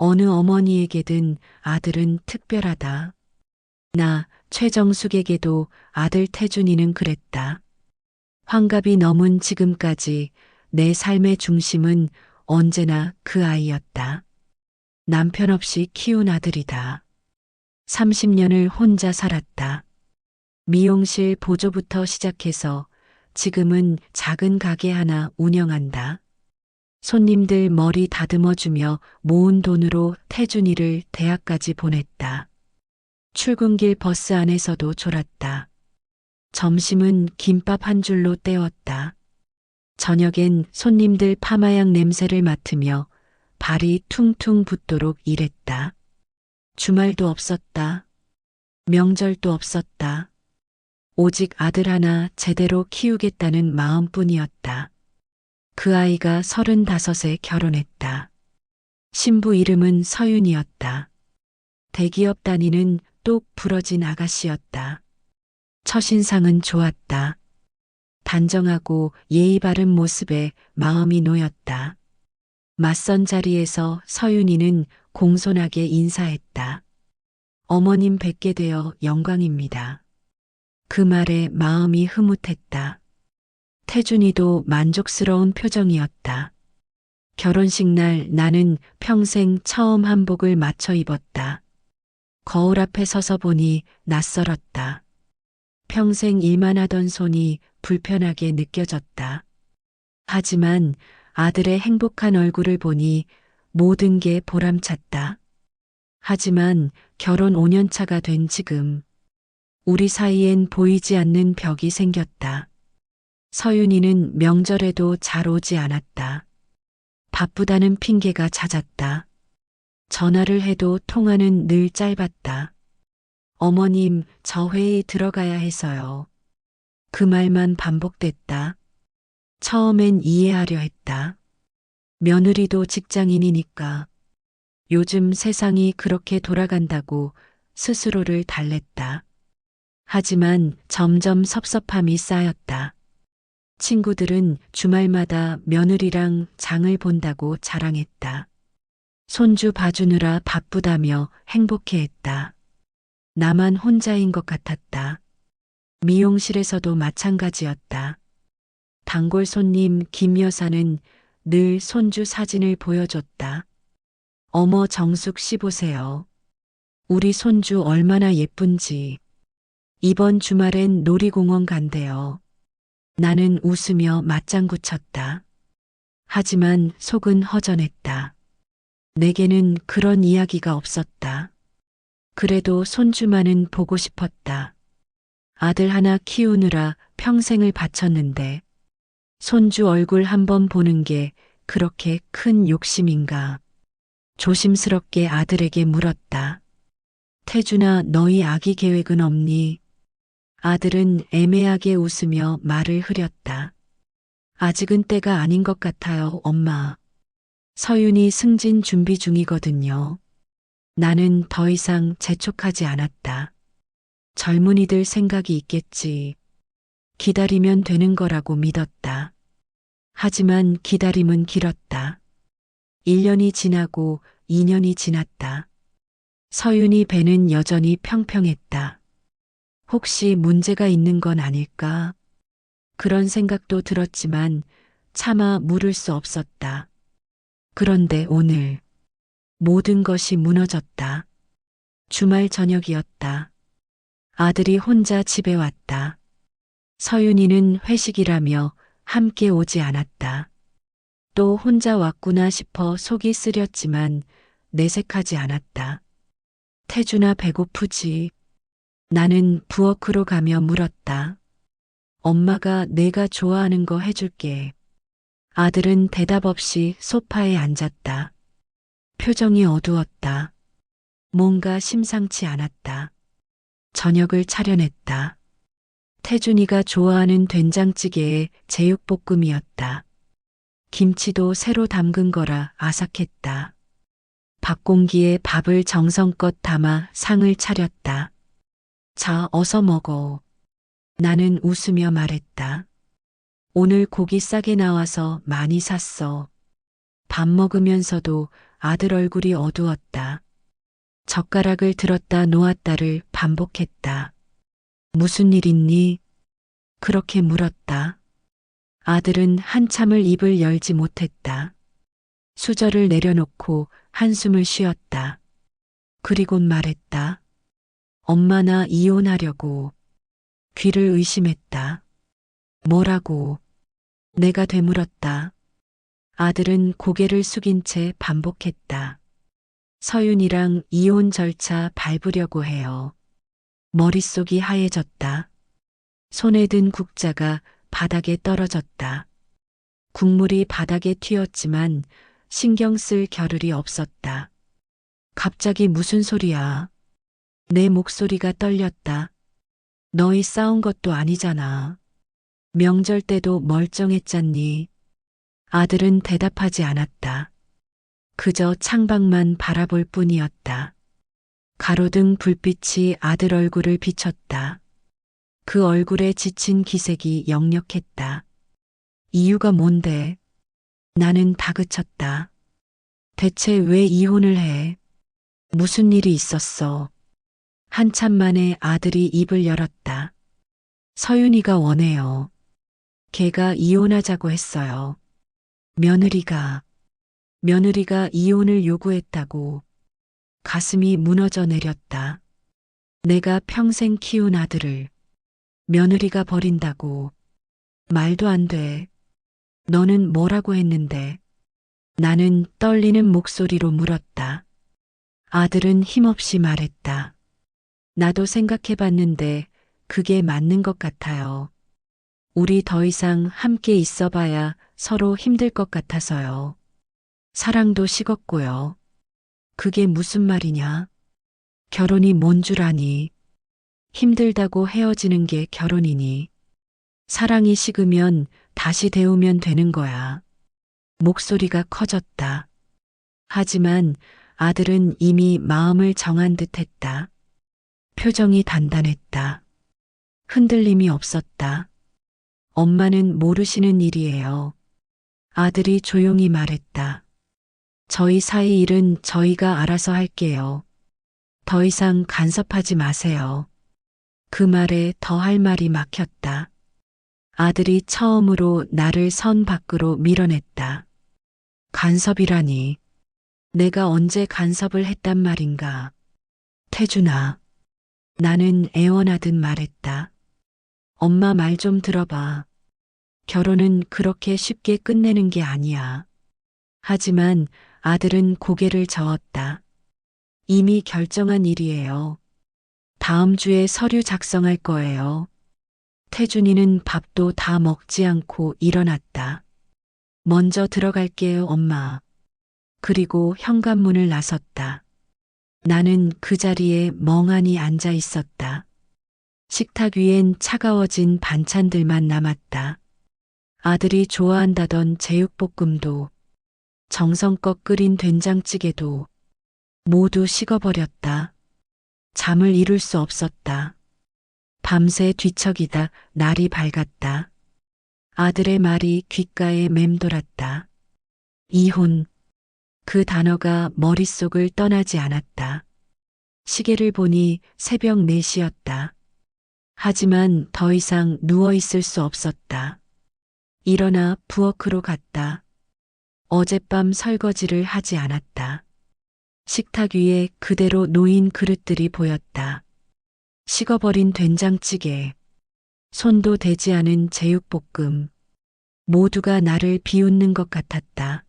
어느 어머니에게든 아들은 특별하다. 나 최정숙에게도 아들 태준이는 그랬다. 환갑이 넘은 지금까지 내 삶의 중심은 언제나 그 아이였다. 남편 없이 키운 아들이다. 30년을 혼자 살았다. 미용실 보조부터 시작해서 지금은 작은 가게 하나 운영한다. 손님들 머리 다듬어주며 모은 돈으로 태준이를 대학까지 보냈다. 출근길 버스 안에서도 졸았다. 점심은 김밥 한 줄로 때웠다. 저녁엔 손님들 파마약 냄새를 맡으며 발이 퉁퉁 붓도록 일했다. 주말도 없었다. 명절도 없었다. 오직 아들 하나 제대로 키우겠다는 마음뿐이었다. 그 아이가 35에 결혼했다. 신부 이름은 서윤이었다. 대기업 다니는 똑 부러진 아가씨였다. 첫인상은 좋았다. 단정하고 예의 바른 모습에 마음이 놓였다. 맞선 자리에서 서윤이는 공손하게 인사했다. 어머님 뵙게 되어 영광입니다. 그 말에 마음이 흐뭇했다. 태준이도 만족스러운 표정이었다. 결혼식 날 나는 평생 처음 한복을 맞춰 입었다. 거울 앞에 서서 보니 낯설었다. 평생 일만 하던 손이 불편하게 느껴졌다. 하지만 아들의 행복한 얼굴을 보니 모든 게 보람찼다. 하지만 결혼 5년 차가 된 지금 우리 사이엔 보이지 않는 벽이 생겼다. 서윤이는 명절에도 잘 오지 않았다. 바쁘다는 핑계가 잦았다. 전화를 해도 통화는 늘 짧았다. 어머님, 저 회의 들어가야 해서요. 그 말만 반복됐다. 처음엔 이해하려 했다. 며느리도 직장인이니까. 요즘 세상이 그렇게 돌아간다고 스스로를 달랬다. 하지만 점점 섭섭함이 쌓였다. 친구들은 주말마다 며느리랑 장을 본다고 자랑했다. 손주 봐주느라 바쁘다며 행복해했다. 나만 혼자인 것 같았다. 미용실에서도 마찬가지였다. 단골 손님 김 여사는 늘 손주 사진을 보여줬다. 어머 정숙 씨 보세요. 우리 손주 얼마나 예쁜지. 이번 주말엔 놀이공원 간대요. 나는 웃으며 맞장구 쳤다. 하지만 속은 허전했다. 내게는 그런 이야기가 없었다. 그래도 손주만은 보고 싶었다. 아들 하나 키우느라 평생을 바쳤는데 손주 얼굴 한번 보는 게 그렇게 큰 욕심인가. 조심스럽게 아들에게 물었다. 태준아, 너희 아기 계획은 없니? 아들은 애매하게 웃으며 말을 흐렸다. 아직은 때가 아닌 것 같아요, 엄마. 서윤이 승진 준비 중이거든요. 나는 더 이상 재촉하지 않았다. 젊은이들 생각이 있겠지. 기다리면 되는 거라고 믿었다. 하지만 기다림은 길었다. 1년이 지나고 2년이 지났다. 서윤이 배는 여전히 평평했다. 혹시 문제가 있는 건 아닐까? 그런 생각도 들었지만 차마 물을 수 없었다. 그런데 오늘 모든 것이 무너졌다. 주말 저녁이었다. 아들이 혼자 집에 왔다. 서윤이는 회식이라며 함께 오지 않았다. 또 혼자 왔구나 싶어 속이 쓰렸지만 내색하지 않았다. 태준아 배고프지? 나는 부엌으로 가며 물었다. 엄마가 내가 좋아하는 거 해줄게. 아들은 대답 없이 소파에 앉았다. 표정이 어두웠다. 뭔가 심상치 않았다. 저녁을 차려냈다. 태준이가 좋아하는 된장찌개에 제육볶음이었다. 김치도 새로 담근 거라 아삭했다. 밥공기에 밥을 정성껏 담아 상을 차렸다. 자, 어서 먹어. 나는 웃으며 말했다. 오늘 고기 싸게 나와서 많이 샀어. 밥 먹으면서도 아들 얼굴이 어두웠다. 젓가락을 들었다 놓았다를 반복했다. 무슨 일 있니? 그렇게 물었다. 아들은 한참을 입을 열지 못했다. 수저를 내려놓고 한숨을 쉬었다. 그리곤 말했다. 엄마 나 이혼하려고. 귀를 의심했다. 뭐라고? 내가 되물었다. 아들은 고개를 숙인 채 반복했다. 서윤이랑 이혼 절차 밟으려고 해요. 머릿속이 하얘졌다. 손에 든 국자가 바닥에 떨어졌다. 국물이 바닥에 튀었지만 신경 쓸 겨를이 없었다. 갑자기 무슨 소리야? 내 목소리가 떨렸다. 너희 싸운 것도 아니잖아. 명절 때도 멀쩡했잖니. 아들은 대답하지 않았다. 그저 창밖만 바라볼 뿐이었다. 가로등 불빛이 아들 얼굴을 비췄다. 그 얼굴에 지친 기색이 역력했다. 이유가 뭔데? 나는 다그쳤다. 대체 왜 이혼을 해? 무슨 일이 있었어? 한참 만에 아들이 입을 열었다. 서윤이가 원해요. 걔가 이혼하자고 했어요. 며느리가 이혼을 요구했다고. 가슴이 무너져 내렸다. 내가 평생 키운 아들을 며느리가 버린다고. 말도 안 돼. 너는 뭐라고 했는데? 나는 떨리는 목소리로 물었다. 아들은 힘없이 말했다. 나도 생각해봤는데 그게 맞는 것 같아요. 우리 더 이상 함께 있어봐야 서로 힘들 것 같아서요. 사랑도 식었고요. 그게 무슨 말이냐? 결혼이 뭔 줄 아니? 힘들다고 헤어지는 게 결혼이니. 사랑이 식으면 다시 데우면 되는 거야. 목소리가 커졌다. 하지만 아들은 이미 마음을 정한 듯 했다. 표정이 단단했다. 흔들림이 없었다. 엄마는 모르시는 일이에요. 아들이 조용히 말했다. 저희 사이 일은 저희가 알아서 할게요. 더 이상 간섭하지 마세요. 그 말에 더 할 말이 막혔다. 아들이 처음으로 나를 선 밖으로 밀어냈다. 간섭이라니. 내가 언제 간섭을 했단 말인가. 태준아. 나는 애원하듯 말했다. 엄마 말 좀 들어봐. 결혼은 그렇게 쉽게 끝내는 게 아니야. 하지만 아들은 고개를 저었다. 이미 결정한 일이에요. 다음 주에 서류 작성할 거예요. 태준이는 밥도 다 먹지 않고 일어났다. 먼저 들어갈게요, 엄마. 그리고 현관문을 나섰다. 나는 그 자리에 멍하니 앉아 있었다. 식탁 위엔 차가워진 반찬들만 남았다. 아들이 좋아한다던 제육볶음도, 정성껏 끓인 된장찌개도 모두 식어버렸다. 잠을 이룰 수 없었다. 밤새 뒤척이다 날이 밝았다. 아들의 말이 귓가에 맴돌았다. 이혼. 그 단어가 머릿속을 떠나지 않았다. 시계를 보니 새벽 4시였다. 하지만 더 이상 누워 있을 수 없었다. 일어나 부엌으로 갔다. 어젯밤 설거지를 하지 않았다. 식탁 위에 그대로 놓인 그릇들이 보였다. 식어버린 된장찌개, 손도 대지 않은 제육볶음, 모두가 나를 비웃는 것 같았다.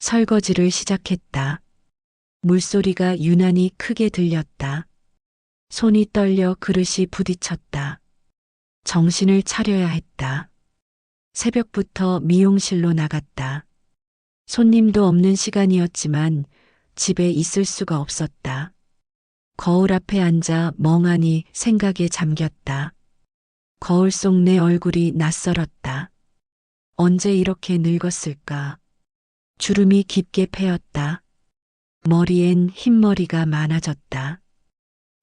설거지를 시작했다. 물소리가 유난히 크게 들렸다. 손이 떨려 그릇이 부딪혔다. 정신을 차려야 했다. 새벽부터 미용실로 나갔다. 손님도 없는 시간이었지만 집에 있을 수가 없었다. 거울 앞에 앉아 멍하니 생각에 잠겼다. 거울 속 내 얼굴이 낯설었다. 언제 이렇게 늙었을까? 주름이 깊게 패였다. 머리엔 흰머리가 많아졌다.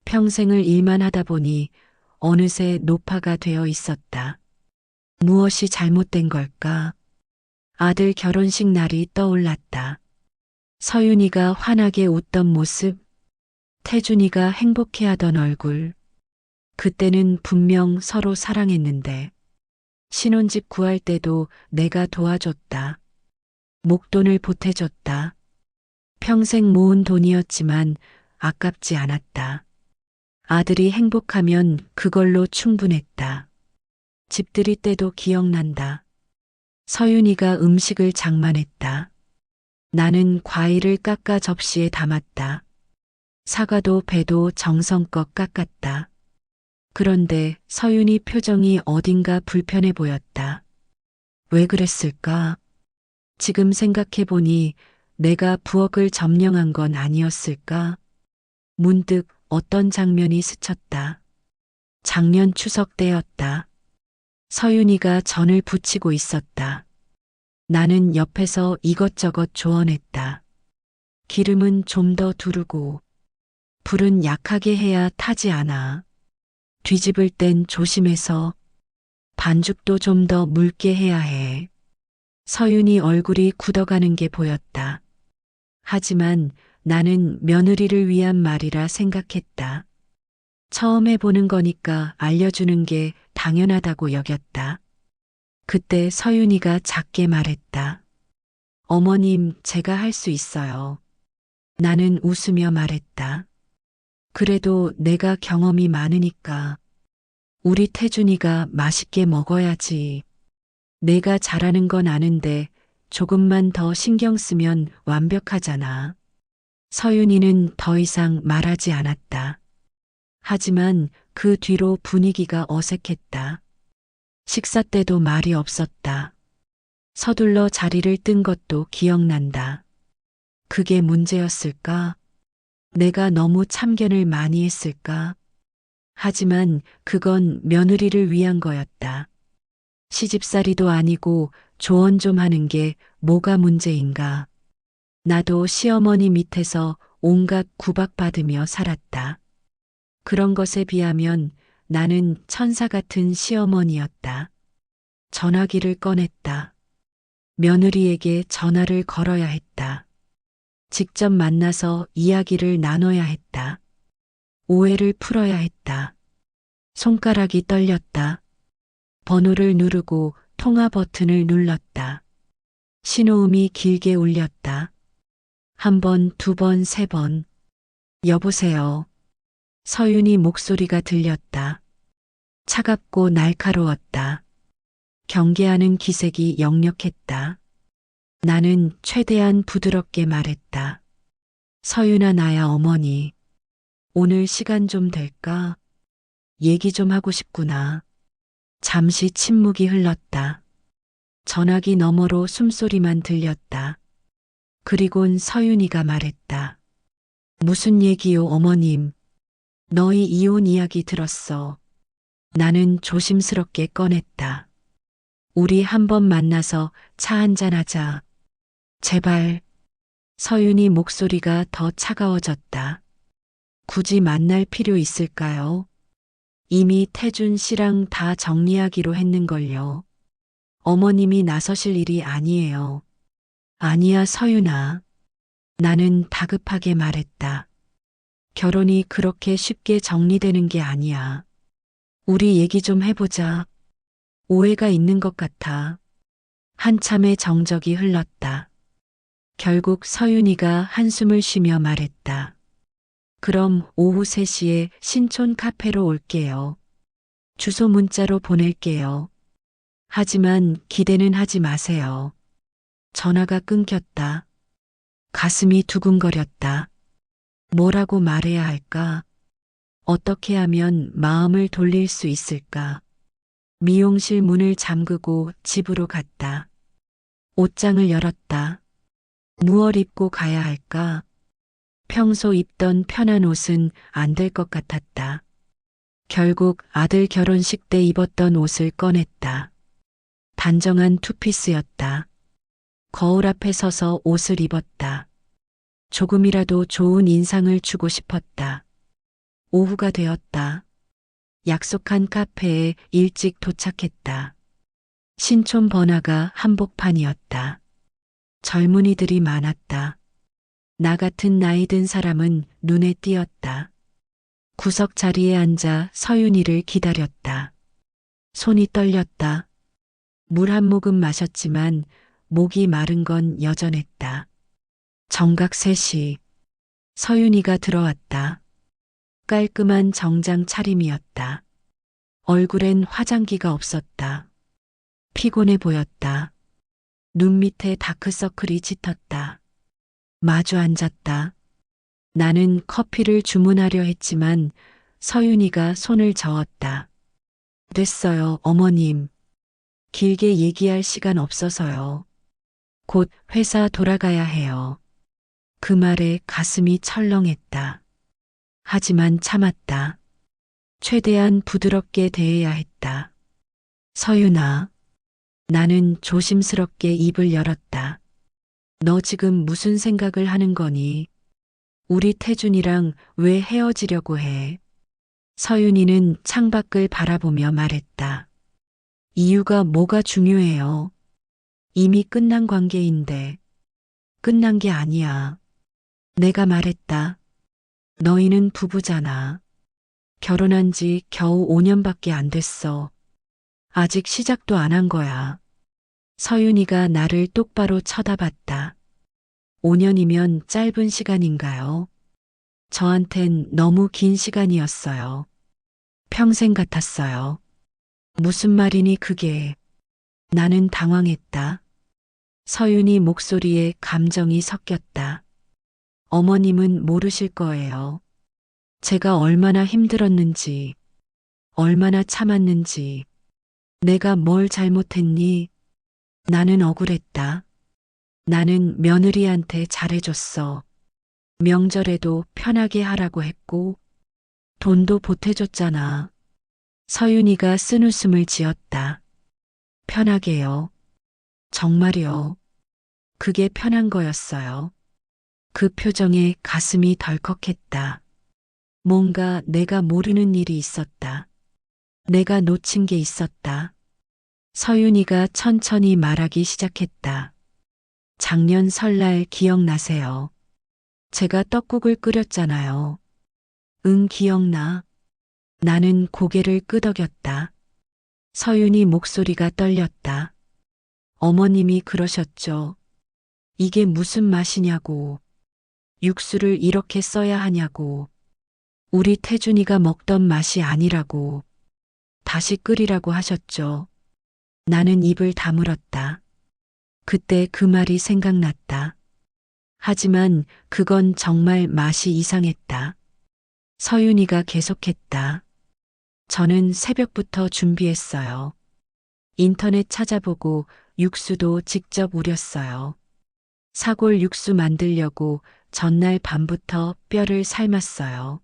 평생을 일만 하다 보니 어느새 노파가 되어 있었다. 무엇이 잘못된 걸까? 아들 결혼식 날이 떠올랐다. 서윤이가 환하게 웃던 모습, 태준이가 행복해하던 얼굴. 그때는 분명 서로 사랑했는데 신혼집 구할 때도 내가 도와줬다. 목돈을 보태줬다. 평생 모은 돈이었지만 아깝지 않았다. 아들이 행복하면 그걸로 충분했다. 집들이 때도 기억난다. 서윤이가 음식을 장만했다. 나는 과일을 깎아 접시에 담았다. 사과도 배도 정성껏 깎았다. 그런데 서윤이 표정이 어딘가 불편해 보였다. 왜 그랬을까? 지금 생각해보니 내가 부엌을 점령한 건 아니었을까? 문득 어떤 장면이 스쳤다. 작년 추석 때였다. 서윤이가 전을 부치고 있었다. 나는 옆에서 이것저것 조언했다. 기름은 좀 더 두르고, 불은 약하게 해야 타지 않아. 뒤집을 땐 조심해서, 반죽도 좀 더 묽게 해야 해. 서윤이 얼굴이 굳어가는 게 보였다. 하지만 나는 며느리를 위한 말이라 생각했다. 처음 해보는 거니까 알려주는 게 당연하다고 여겼다. 그때 서윤이가 작게 말했다. 어머님, 제가 할 수 있어요. 나는 웃으며 말했다. 그래도 내가 경험이 많으니까 우리 태준이가 맛있게 먹어야지. 내가 잘하는 건 아는데 조금만 더 신경 쓰면 완벽하잖아. 서윤이는 더 이상 말하지 않았다. 하지만 그 뒤로 분위기가 어색했다. 식사 때도 말이 없었다. 서둘러 자리를 뜬 것도 기억난다. 그게 문제였을까? 내가 너무 참견을 많이 했을까? 하지만 그건 며느리를 위한 거였다. 시집살이도 아니고 조언 좀 하는 게 뭐가 문제인가? 나도 시어머니 밑에서 온갖 구박받으며 살았다. 그런 것에 비하면 나는 천사 같은 시어머니였다. 전화기를 꺼냈다. 며느리에게 전화를 걸어야 했다. 직접 만나서 이야기를 나눠야 했다. 오해를 풀어야 했다. 손가락이 떨렸다. 번호를 누르고 통화 버튼을 눌렀다. 신호음이 길게 울렸다. 한 번, 두 번, 세 번. 여보세요. 서윤이 목소리가 들렸다. 차갑고 날카로웠다. 경계하는 기색이 역력했다. 나는 최대한 부드럽게 말했다. 서윤아, 나야 어머니. 오늘 시간 좀 될까? 얘기 좀 하고 싶구나. 잠시 침묵이 흘렀다. 전화기 너머로 숨소리만 들렸다. 그리곤 서윤이가 말했다. 무슨 얘기요, 어머님? 너희 이혼 이야기 들었어. 나는 조심스럽게 꺼냈다. 우리 한번 만나서 차 한잔 하자. 제발. 서윤이 목소리가 더 차가워졌다. 굳이 만날 필요 있을까요? 이미 태준 씨랑 다 정리하기로 했는걸요. 어머님이 나서실 일이 아니에요. 아니야, 서윤아. 나는 다급하게 말했다. 결혼이 그렇게 쉽게 정리되는 게 아니야. 우리 얘기 좀 해보자. 오해가 있는 것 같아. 한참의 정적이 흘렀다. 결국 서윤이가 한숨을 쉬며 말했다. 그럼 오후 3시에 신촌 카페로 올게요. 주소 문자로 보낼게요. 하지만 기대는 하지 마세요. 전화가 끊겼다. 가슴이 두근거렸다. 뭐라고 말해야 할까? 어떻게 하면 마음을 돌릴 수 있을까? 미용실 문을 잠그고 집으로 갔다. 옷장을 열었다. 무얼 입고 가야 할까? 평소 입던 편한 옷은 안 될 것 같았다. 결국 아들 결혼식 때 입었던 옷을 꺼냈다. 단정한 투피스였다. 거울 앞에 서서 옷을 입었다. 조금이라도 좋은 인상을 주고 싶었다. 오후가 되었다. 약속한 카페에 일찍 도착했다. 신촌 번화가 한복판이었다. 젊은이들이 많았다. 나 같은 나이 든 사람은 눈에 띄었다. 구석 자리에 앉아 서윤이를 기다렸다. 손이 떨렸다. 물 한 모금 마셨지만 목이 마른 건 여전했다. 정각 3시 서윤이가 들어왔다. 깔끔한 정장 차림이었다. 얼굴엔 화장기가 없었다. 피곤해 보였다. 눈 밑에 다크서클이 짙었다. 마주 앉았다. 나는 커피를 주문하려 했지만 서윤이가 손을 저었다. 됐어요, 어머님. 길게 얘기할 시간 없어서요. 곧 회사 돌아가야 해요. 그 말에 가슴이 철렁했다. 하지만 참았다. 최대한 부드럽게 대해야 했다. 서윤아. 나는 조심스럽게 입을 열었다. 너 지금 무슨 생각을 하는 거니? 우리 태준이랑 왜 헤어지려고 해? 서윤이는 창밖을 바라보며 말했다. 이유가 뭐가 중요해요? 이미 끝난 관계인데. 끝난 게 아니야. 내가 말했다. 너희는 부부잖아. 결혼한 지 겨우 5년밖에 안 됐어. 아직 시작도 안 한 거야. 서윤이가 나를 똑바로 쳐다봤다. 5년이면 짧은 시간인가요? 저한텐 너무 긴 시간이었어요. 평생 같았어요. 무슨 말이니 그게. 나는 당황했다. 서윤이 목소리에 감정이 섞였다. 어머님은 모르실 거예요. 제가 얼마나 힘들었는지, 얼마나 참았는지, 내가 뭘 잘못했니? 나는 억울했다. 나는 며느리한테 잘해줬어. 명절에도 편하게 하라고 했고, 돈도 보태줬잖아. 서윤이가 쓴웃음을 지었다. 편하게요. 정말요. 그게 편한 거였어요. 그 표정에 가슴이 덜컥했다. 뭔가 내가 모르는 일이 있었다. 내가 놓친 게 있었다. 서윤이가 천천히 말하기 시작했다. 작년 설날 기억나세요? 제가 떡국을 끓였잖아요. 응, 기억나. 나는 고개를 끄덕였다. 서윤이 목소리가 떨렸다. 어머님이 그러셨죠. 이게 무슨 맛이냐고. 육수를 이렇게 써야 하냐고. 우리 태준이가 먹던 맛이 아니라고. 다시 끓이라고 하셨죠. 나는 입을 다물었다. 그때 그 말이 생각났다. 하지만 그건 정말 맛이 이상했다. 서윤이가 계속했다. 저는 새벽부터 준비했어요. 인터넷 찾아보고 육수도 직접 우렸어요. 사골 육수 만들려고 전날 밤부터 뼈를 삶았어요.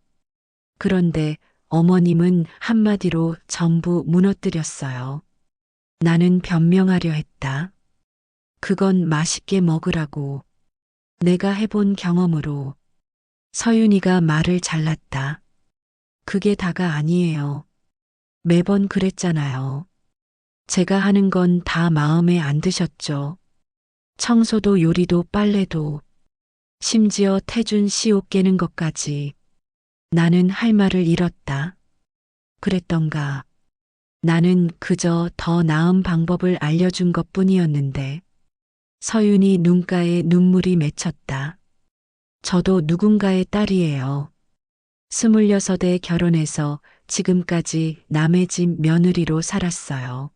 그런데 어머님은 한마디로 전부 무너뜨렸어요. 나는 변명하려 했다. 그건 맛있게 먹으라고. 내가 해본 경험으로. 서윤이가 말을 잘랐다. 그게 다가 아니에요. 매번 그랬잖아요. 제가 하는 건 다 마음에 안 드셨죠. 청소도 요리도 빨래도. 심지어 태준 씨 옷 깨는 것까지. 나는 할 말을 잃었다. 그랬던가. 나는 그저 더 나은 방법을 알려준 것 뿐이었는데. 서윤이 눈가에 눈물이 맺혔다. 저도 누군가의 딸이에요. 26에 결혼해서 지금까지 남의 집 며느리로 살았어요.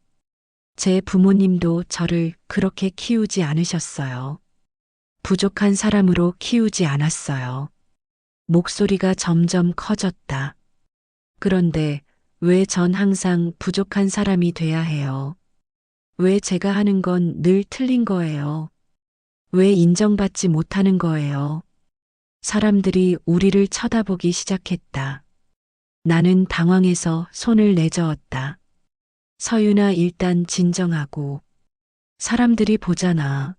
제 부모님도 저를 그렇게 키우지 않으셨어요. 부족한 사람으로 키우지 않았어요. 목소리가 점점 커졌다. 그런데 왜 전 항상 부족한 사람이 돼야 해요? 왜 제가 하는 건 늘 틀린 거예요? 왜 인정받지 못하는 거예요? 사람들이 우리를 쳐다보기 시작했다. 나는 당황해서 손을 내저었다. 서윤아, 일단 진정하고. 사람들이 보잖아.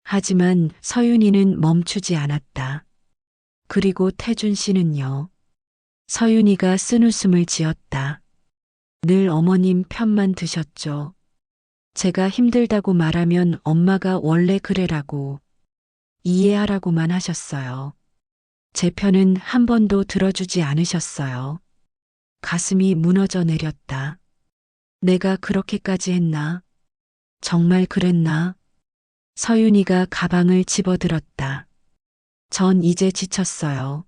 하지만 서윤이는 멈추지 않았다. 그리고 태준 씨는요. 서윤이가 쓴웃음을 지었다. 늘 어머님 편만 드셨죠. 제가 힘들다고 말하면 엄마가 원래 그래라고. 이해하라고만 하셨어요. 제 편은 한 번도 들어주지 않으셨어요. 가슴이 무너져 내렸다. 내가 그렇게까지 했나? 정말 그랬나? 서윤이가 가방을 집어들었다. 전 이제 지쳤어요.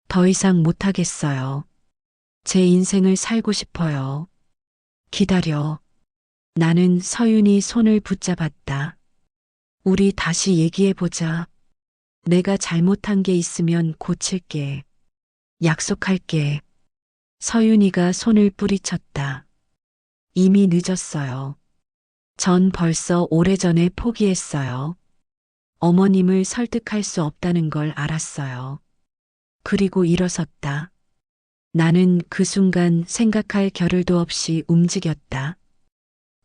더 이상 못하겠어요. 제 인생을 살고 싶어요. 기다려. 나는 서윤이 손을 붙잡았다. 우리 다시 얘기해보자. 내가 잘못한 게 있으면 고칠게. 약속할게. 서윤이가 손을 뿌리쳤다. 이미 늦었어요. 전 벌써 오래전에 포기했어요. 어머님을 설득할 수 없다는 걸 알았어요. 그리고 일어섰다. 나는 그 순간 생각할 겨를도 없이 움직였다.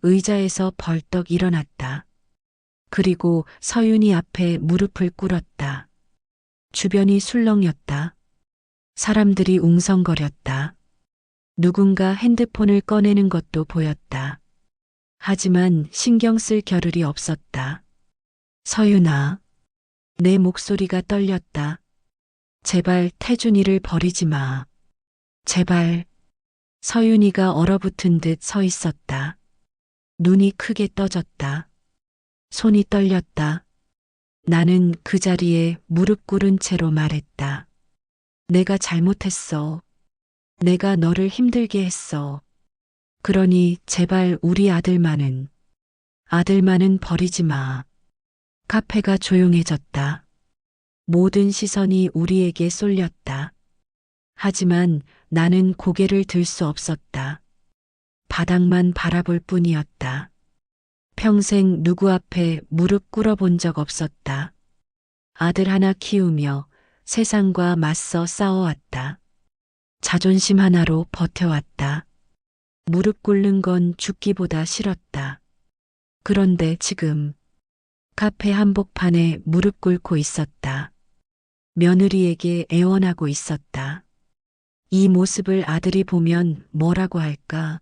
의자에서 벌떡 일어났다. 그리고 서윤이 앞에 무릎을 꿇었다. 주변이 술렁였다. 사람들이 웅성거렸다. 누군가 핸드폰을 꺼내는 것도 보였다. 하지만 신경 쓸 겨를이 없었다. 서윤아. 내 목소리가 떨렸다. 제발 태준이를 버리지 마. 제발. 서윤이가 얼어붙은 듯 서 있었다. 눈이 크게 떠졌다. 손이 떨렸다. 나는 그 자리에 무릎 꿇은 채로 말했다. 내가 잘못했어. 내가 너를 힘들게 했어. 그러니 제발 우리 아들만은 버리지 마. 카페가 조용해졌다. 모든 시선이 우리에게 쏠렸다. 하지만 나는 고개를 들 수 없었다. 바닥만 바라볼 뿐이었다. 평생 누구 앞에 무릎 꿇어본 적 없었다. 아들 하나 키우며 세상과 맞서 싸워왔다. 자존심 하나로 버텨왔다. 무릎 꿇는 건 죽기보다 싫었다. 그런데 지금 카페 한복판에 무릎 꿇고 있었다. 며느리에게 애원하고 있었다. 이 모습을 아들이 보면 뭐라고 할까?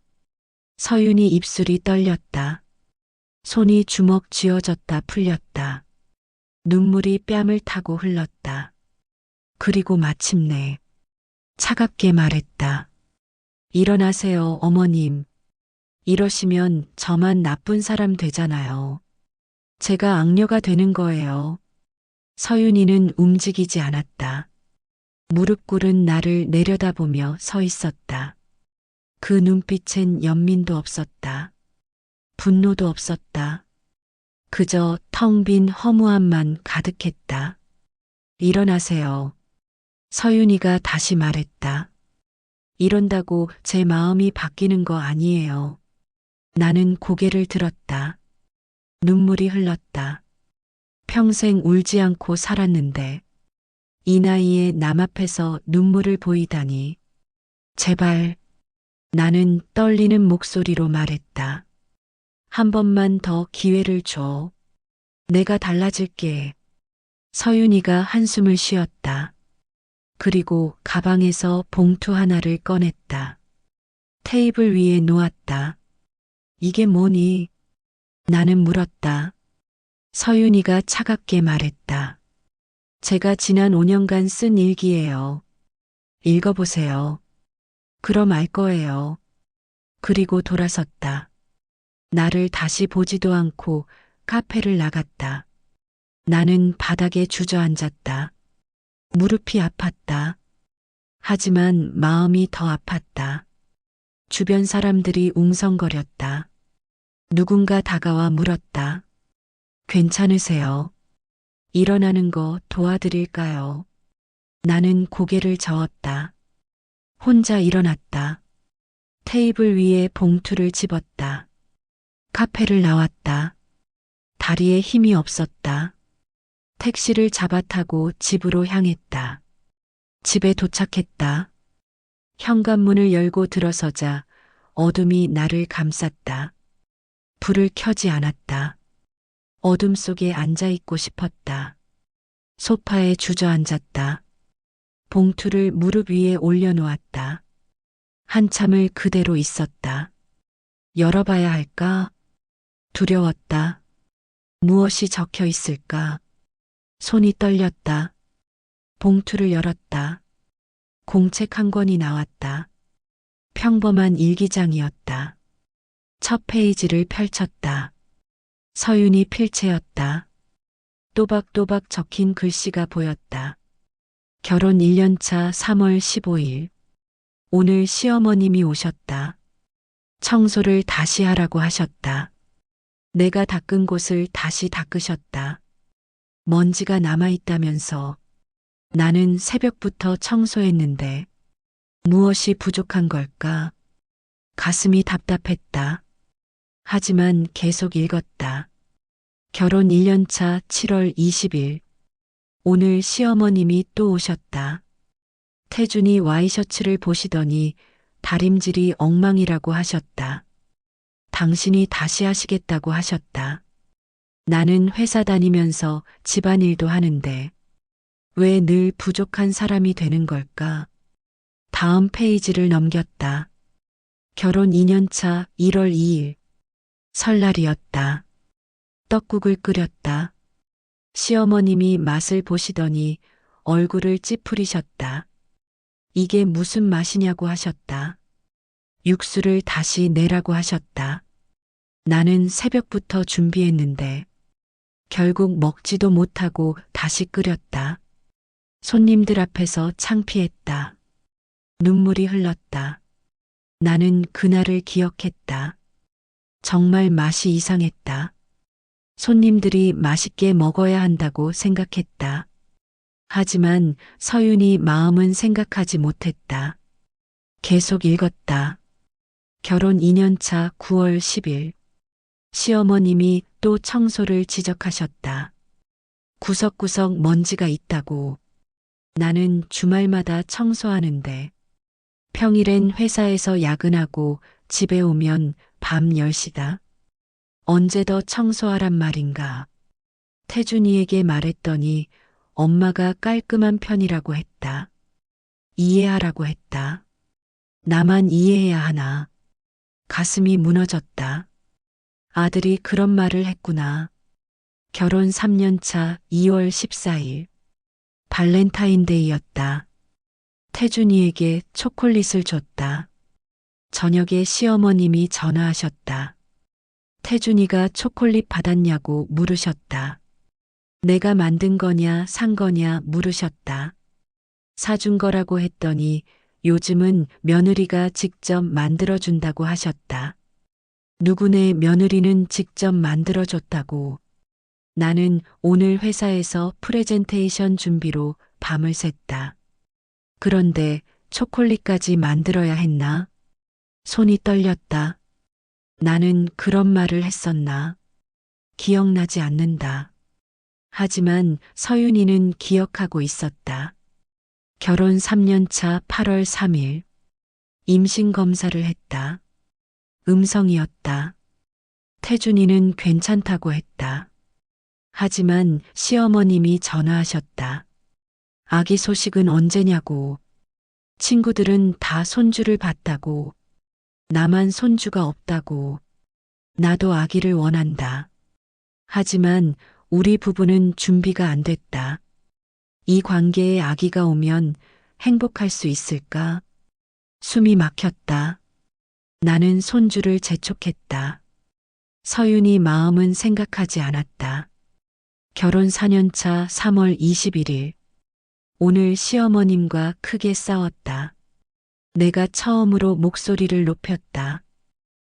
서윤이 입술이 떨렸다. 손이 주먹 쥐어졌다 풀렸다. 눈물이 뺨을 타고 흘렀다. 그리고 마침내 차갑게 말했다. 일어나세요, 어머님. 이러시면 저만 나쁜 사람 되잖아요. 제가 악녀가 되는 거예요. 서윤이는 움직이지 않았다. 무릎 꿇은 나를 내려다보며 서 있었다. 그 눈빛엔 연민도 없었다. 분노도 없었다. 그저 텅 빈 허무함만 가득했다. 일어나세요. 서윤이가 다시 말했다. 이런다고 제 마음이 바뀌는 거 아니에요. 나는 고개를 들었다. 눈물이 흘렀다. 평생 울지 않고 살았는데 이 나이에 남 앞에서 눈물을 보이다니. 제발. 나는 떨리는 목소리로 말했다. 한 번만 더 기회를 줘. 내가 달라질게. 서윤이가 한숨을 쉬었다. 그리고 가방에서 봉투 하나를 꺼냈다. 테이블 위에 놓았다. 이게 뭐니? 나는 물었다. 서윤이가 차갑게 말했다. 제가 지난 5년간 쓴 일기예요. 읽어보세요. 그럼 알 거예요. 그리고 돌아섰다. 나를 다시 보지도 않고 카페를 나갔다. 나는 바닥에 주저앉았다. 무릎이 아팠다. 하지만 마음이 더 아팠다. 주변 사람들이 웅성거렸다. 누군가 다가와 물었다. 괜찮으세요? 일어나는 거 도와드릴까요? 나는 고개를 저었다. 혼자 일어났다. 테이블 위에 봉투를 집었다. 카페를 나왔다. 다리에 힘이 없었다. 택시를 잡아 타고 집으로 향했다. 집에 도착했다. 현관문을 열고 들어서자 어둠이 나를 감쌌다. 불을 켜지 않았다. 어둠 속에 앉아 있고 싶었다. 소파에 주저앉았다. 봉투를 무릎 위에 올려놓았다. 한참을 그대로 있었다. 열어봐야 할까? 두려웠다. 무엇이 적혀 있을까? 손이 떨렸다. 봉투를 열었다. 공책 한 권이 나왔다. 평범한 일기장이었다. 첫 페이지를 펼쳤다. 서윤이 필체였다. 또박또박 적힌 글씨가 보였다. 결혼 1년차 3월 15일. 오늘 시어머님이 오셨다. 청소를 다시 하라고 하셨다. 내가 닦은 곳을 다시 닦으셨다. 먼지가 남아있다면서. 나는 새벽부터 청소했는데 무엇이 부족한 걸까? 가슴이 답답했다. 하지만 계속 읽었다. 결혼 1년차 7월 20일. 오늘 시어머님이 또 오셨다. 태준이 와이셔츠를 보시더니 다림질이 엉망이라고 하셨다. 당신이 다시 하시겠다고 하셨다. 나는 회사 다니면서 집안일도 하는데 왜 늘 부족한 사람이 되는 걸까? 다음 페이지를 넘겼다. 결혼 2년차 1월 2일. 설날이었다. 떡국을 끓였다. 시어머님이 맛을 보시더니 얼굴을 찌푸리셨다. 이게 무슨 맛이냐고 하셨다. 육수를 다시 내라고 하셨다. 나는 새벽부터 준비했는데 결국 먹지도 못하고 다시 끓였다. 손님들 앞에서 창피했다. 눈물이 흘렀다. 나는 그날을 기억했다. 정말 맛이 이상했다. 손님들이 맛있게 먹어야 한다고 생각했다. 하지만 서윤이 마음은 생각하지 못했다. 계속 읽었다. 결혼 2년차 9월 10일. 시어머님이 또 청소를 지적하셨다. 구석구석 먼지가 있다고. 나는 주말마다 청소하는데 평일엔 회사에서 야근하고 집에 오면 밤 10시다. 언제 더 청소하란 말인가. 태준이에게 말했더니 엄마가 깔끔한 편이라고 했다. 이해하라고 했다. 나만 이해해야 하나. 가슴이 무너졌다. 아들이 그런 말을 했구나. 결혼 3년차 2월 14일. 발렌타인데이였다. 태준이에게 초콜릿을 줬다. 저녁에 시어머님이 전화하셨다. 태준이가 초콜릿 받았냐고 물으셨다. 내가 만든 거냐 산 거냐 물으셨다. 사준 거라고 했더니 요즘은 며느리가 직접 만들어준다고 하셨다. 누구네 며느리는 직접 만들어줬다고. 나는 오늘 회사에서 프레젠테이션 준비로 밤을 샜다. 그런데 초콜릿까지 만들어야 했나? 손이 떨렸다. 나는 그런 말을 했었나? 기억나지 않는다. 하지만 서윤이는 기억하고 있었다. 결혼 3년차 8월 3일. 임신 검사를 했다. 음성이었다. 태준이는 괜찮다고 했다. 하지만 시어머님이 전화하셨다. 아기 소식은 언제냐고. 친구들은 다 손주를 봤다고. 나만 손주가 없다고. 나도 아기를 원한다. 하지만 우리 부부는 준비가 안 됐다. 이 관계에 아기가 오면 행복할 수 있을까? 숨이 막혔다. 나는 손주를 재촉했다. 서윤이 마음은 생각하지 않았다. 결혼 4년차 3월 21일. 오늘 시어머님과 크게 싸웠다. 내가 처음으로 목소리를 높였다.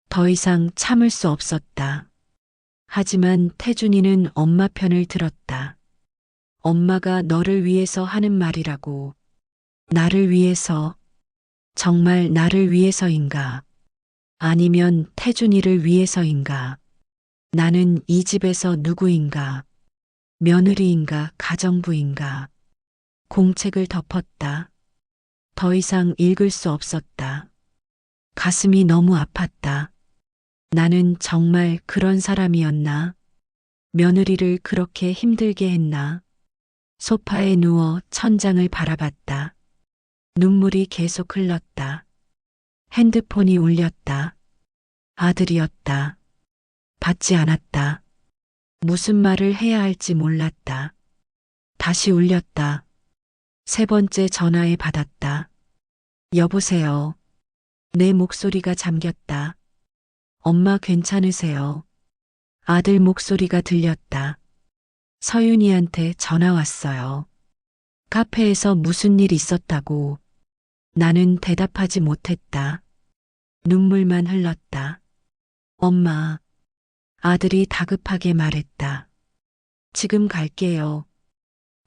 더 이상 참을 수 없었다. 하지만 태준이는 엄마 편을 들었다. 엄마가 너를 위해서 하는 말이라고. 나를 위해서. 정말 나를 위해서인가? 아니면 태준이를 위해서인가? 나는 이 집에서 누구인가? 며느리인가 가정부인가? 공책을 덮었다. 더 이상 읽을 수 없었다. 가슴이 너무 아팠다. 나는 정말 그런 사람이었나? 며느리를 그렇게 힘들게 했나? 소파에 누워 천장을 바라봤다. 눈물이 계속 흘렀다. 핸드폰이 울렸다. 아들이었다. 받지 않았다. 무슨 말을 해야 할지 몰랐다. 다시 울렸다. 세 번째 전화에 받았다. 여보세요. 내 목소리가 잠겼다. 엄마 괜찮으세요? 아들 목소리가 들렸다. 서윤이한테 전화 왔어요. 카페에서 무슨 일 있었다고. 나는 대답하지 못했다. 눈물만 흘렀다. 엄마. 아들이 다급하게 말했다. 지금 갈게요.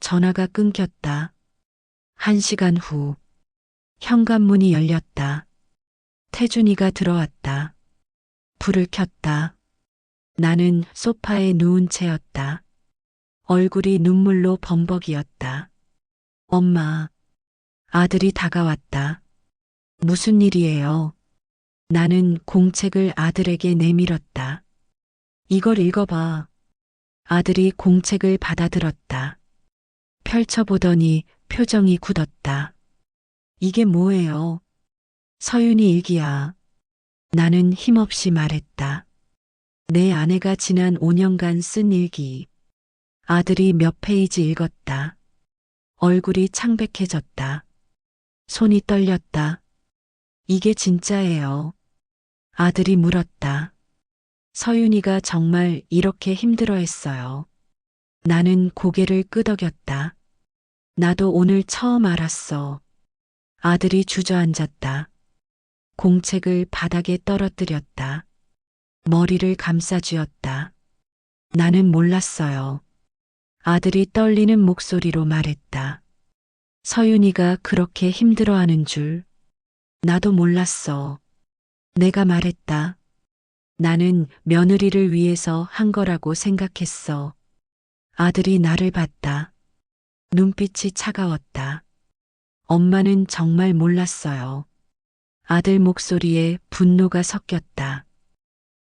전화가 끊겼다. 1시간 후. 현관문이 열렸다. 태준이가 들어왔다. 불을 켰다. 나는 소파에 누운 채였다. 얼굴이 눈물로 범벅이었다. 엄마. 아들이 다가왔다. 무슨 일이에요? 나는 공책을 아들에게 내밀었다. 이걸 읽어봐. 아들이 공책을 받아들었다. 펼쳐보더니 표정이 굳었다. 이게 뭐예요? 서윤이 일기야. 나는 힘없이 말했다. 내 아내가 지난 5년간 쓴 일기. 아들이 몇 페이지 읽었다. 얼굴이 창백해졌다. 손이 떨렸다. 이게 진짜예요. 아들이 물었다. 서윤이가 정말 이렇게 힘들어했어요. 나는 고개를 끄덕였다. 나도 오늘 처음 알았어. 아들이 주저앉았다. 공책을 바닥에 떨어뜨렸다. 머리를 감싸쥐었다. 나는 몰랐어요. 아들이 떨리는 목소리로 말했다. 서윤이가 그렇게 힘들어하는 줄. 나도 몰랐어. 내가 말했다. 나는 며느리를 위해서 한 거라고 생각했어. 아들이 나를 봤다. 눈빛이 차가웠다. 엄마는 정말 몰랐어요. 아들 목소리에 분노가 섞였다.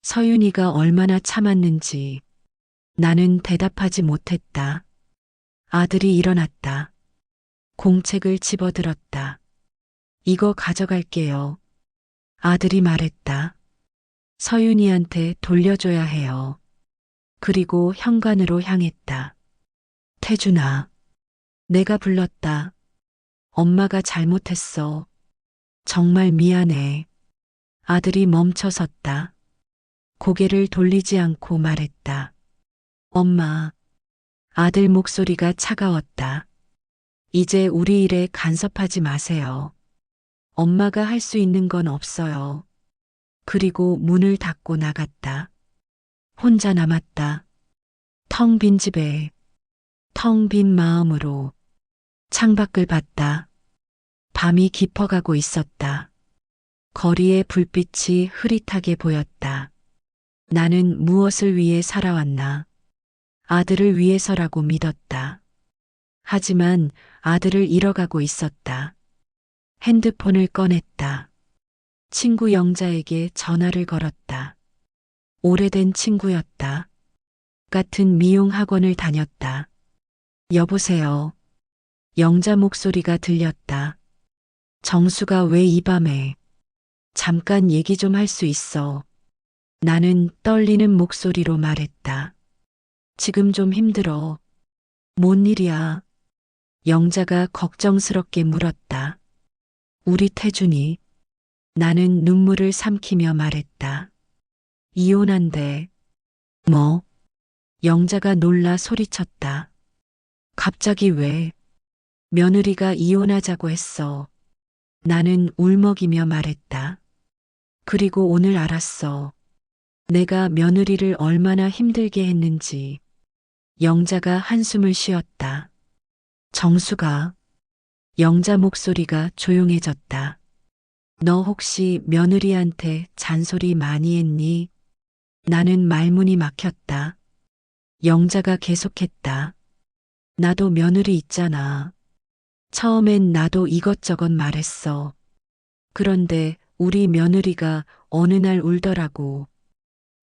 서윤이가 얼마나 참았는지. 나는 대답하지 못했다. 아들이 일어났다. 공책을 집어들었다. 이거 가져갈게요. 아들이 말했다. 서윤이한테 돌려줘야 해요. 그리고 현관으로 향했다. 태준아. 내가 불렀다. 엄마가 잘못했어. 정말 미안해. 아들이 멈춰 섰다. 고개를 돌리지 않고 말했다. 엄마. 아들 목소리가 차가웠다. 이제 우리 일에 간섭하지 마세요. 엄마가 할 수 있는 건 없어요. 그리고 문을 닫고 나갔다. 혼자 남았다. 텅 빈 집에, 텅 빈 마음으로 창밖을 봤다. 밤이 깊어가고 있었다. 거리의 불빛이 흐릿하게 보였다. 나는 무엇을 위해 살아왔나? 아들을 위해서라고 믿었다. 하지만 아들을 잃어가고 있었다. 핸드폰을 꺼냈다. 친구 영자에게 전화를 걸었다. 오래된 친구였다. 같은 미용 학원을 다녔다. 여보세요. 영자 목소리가 들렸다. 정수가 왜 이 밤에? 잠깐 얘기 좀 할 수 있어. 나는 떨리는 목소리로 말했다. 지금 좀 힘들어. 뭔 일이야? 영자가 걱정스럽게 물었다. 우리 태준이. 나는 눈물을 삼키며 말했다. 이혼한대. 뭐? 영자가 놀라 소리쳤다. 갑자기 왜? 며느리가 이혼하자고 했어. 나는 울먹이며 말했다. 그리고 오늘 알았어. 내가 며느리를 얼마나 힘들게 했는지. 영자가 한숨을 쉬었다. 정수가. 영자 목소리가 조용해졌다. 너 혹시 며느리한테 잔소리 많이 했니? 나는 말문이 막혔다. 영자가 계속했다. 나도 며느리 있잖아. 처음엔 나도 이것저것 말했어. 그런데 우리 며느리가 어느 날 울더라고.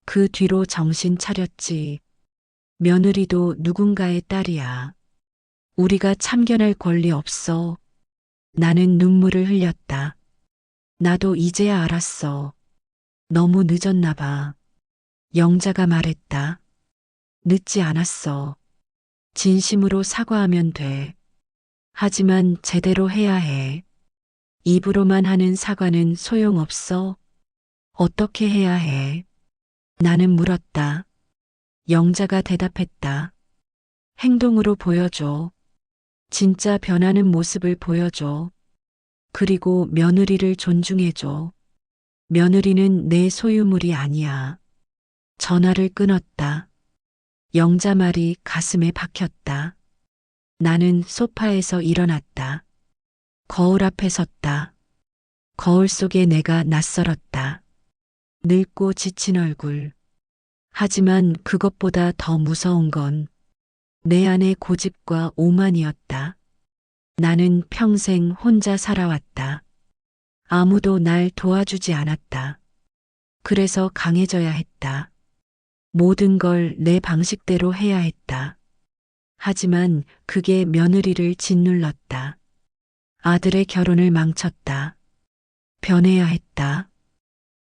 그 뒤로 정신 차렸지. 며느리도 누군가의 딸이야. 우리가 참견할 권리 없어. 나는 눈물을 흘렸다. 나도 이제야 알았어. 너무 늦었나 봐. 영자가 말했다. 늦지 않았어. 진심으로 사과하면 돼. 하지만 제대로 해야 해. 입으로만 하는 사과는 소용없어. 어떻게 해야 해? 나는 물었다. 영자가 대답했다. 행동으로 보여줘. 진짜 변하는 모습을 보여줘. 그리고 며느리를 존중해줘. 며느리는 내 소유물이 아니야. 전화를 끊었다. 영자 말이 가슴에 박혔다. 나는 소파에서 일어났다. 거울 앞에 섰다. 거울 속에 내가 낯설었다. 늙고 지친 얼굴. 하지만 그것보다 더 무서운 건 내 안의 고집과 오만이었다. 나는 평생 혼자 살아왔다. 아무도 날 도와주지 않았다. 그래서 강해져야 했다. 모든 걸 내 방식대로 해야 했다. 하지만 그게 며느리를 짓눌렀다. 아들의 결혼을 망쳤다. 변해야 했다.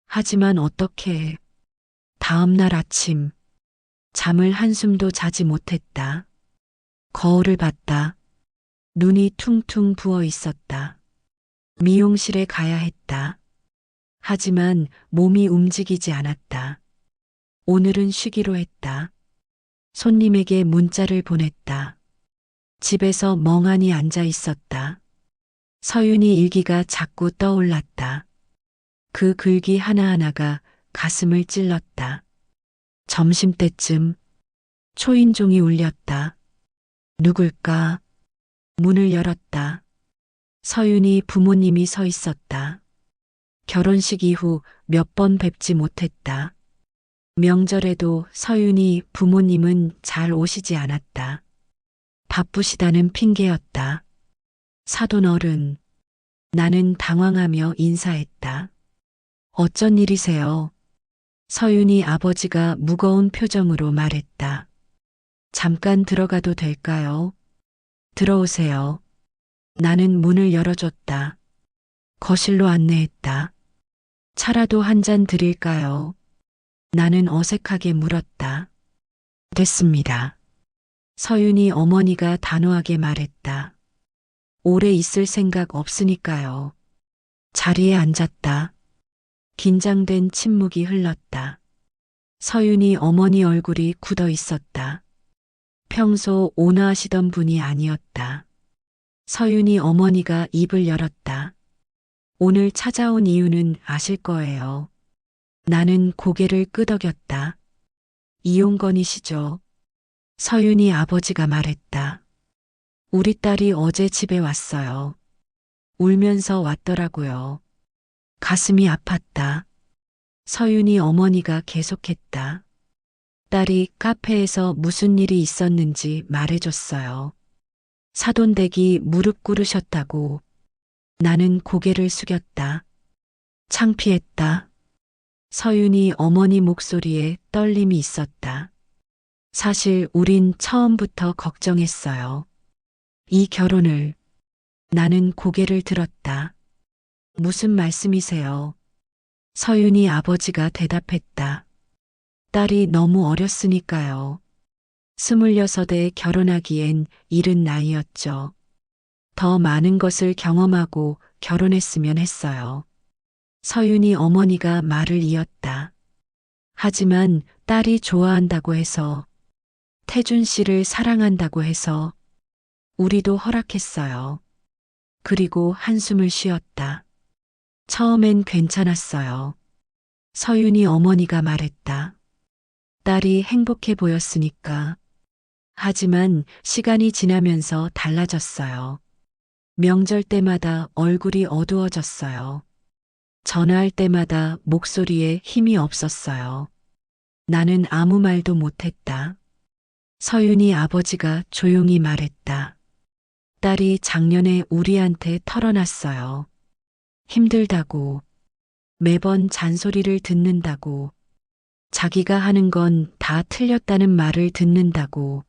하지만 어떻게? 다음 날 아침, 잠을 한숨도 자지 못했다. 거울을 봤다. 눈이 퉁퉁 부어 있었다. 미용실에 가야 했다. 하지만 몸이 움직이지 않았다. 오늘은 쉬기로 했다. 손님에게 문자를 보냈다. 집에서 멍하니 앉아 있었다. 서윤이 일기가 자꾸 떠올랐다. 그 글귀 하나하나가 가슴을 찔렀다. 점심때쯤 초인종이 울렸다. 누굴까? 문을 열었다. 서윤이 부모님이 서 있었다. 결혼식 이후 몇 번 뵙지 못했다. 명절에도 서윤이 부모님은 잘 오시지 않았다. 바쁘시다는 핑계였다. 사돈 어른. 나는 당황하며 인사했다. 어쩐 일이세요? 서윤이 아버지가 무거운 표정으로 말했다. 잠깐 들어가도 될까요? 들어오세요. 나는 문을 열어줬다. 거실로 안내했다. 차라도 한 잔 드릴까요? 나는 어색하게 물었다. 됐습니다. 서윤이 어머니가 단호하게 말했다. 오래 있을 생각 없으니까요. 자리에 앉았다. 긴장된 침묵이 흘렀다. 서윤이 어머니 얼굴이 굳어 있었다. 평소 온화하시던 분이 아니었다. 서윤이 어머니가 입을 열었다. 오늘 찾아온 이유는 아실 거예요. 나는 고개를 끄덕였다. 이용건이시죠? 서윤이 아버지가 말했다. 우리 딸이 어제 집에 왔어요. 울면서 왔더라고요. 가슴이 아팠다. 서윤이 어머니가 계속했다. 딸이 카페에서 무슨 일이 있었는지 말해줬어요. 사돈댁이 무릎 꿇으셨다고. 나는 고개를 숙였다. 창피했다. 서윤이 어머니 목소리에 떨림이 있었다. 사실 우린 처음부터 걱정했어요. 이 결혼을. 나는 고개를 들었다. 무슨 말씀이세요? 서윤이 아버지가 대답했다. 딸이 너무 어렸으니까요. 26에 결혼하기엔 이른 나이였죠. 더 많은 것을 경험하고 결혼했으면 했어요. 서윤이 어머니가 말을 이었다. 하지만 딸이 좋아한다고 해서, 태준 씨를 사랑한다고 해서 우리도 허락했어요. 그리고 한숨을 쉬었다. 처음엔 괜찮았어요. 서윤이 어머니가 말했다. 딸이 행복해 보였으니까. 하지만 시간이 지나면서 달라졌어요. 명절 때마다 얼굴이 어두워졌어요. 전화할 때마다 목소리에 힘이 없었어요. 나는 아무 말도 못했다. 서윤이 아버지가 조용히 말했다. 딸이 작년에 우리한테 털어놨어요. 힘들다고. 매번 잔소리를 듣는다고. 자기가 하는 건 다 틀렸다는 말을 듣는다고.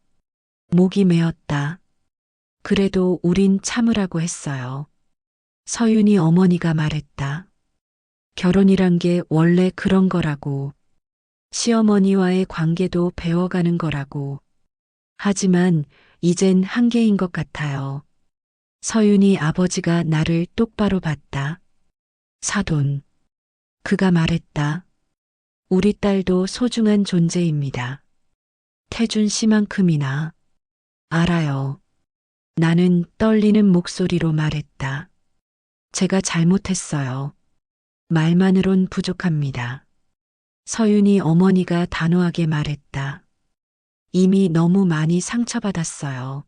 목이 메었다. 그래도 우린 참으라고 했어요. 서윤이 어머니가 말했다. 결혼이란 게 원래 그런 거라고. 시어머니와의 관계도 배워가는 거라고. 하지만 이젠 한계인 것 같아요. 서윤이 아버지가 나를 똑바로 봤다. 사돈. 그가 말했다. 우리 딸도 소중한 존재입니다. 태준 씨만큼이나. 알아요. 나는 떨리는 목소리로 말했다. 제가 잘못했어요. 말만으론 부족합니다. 서윤이 어머니가 단호하게 말했다. 이미 너무 많이 상처받았어요.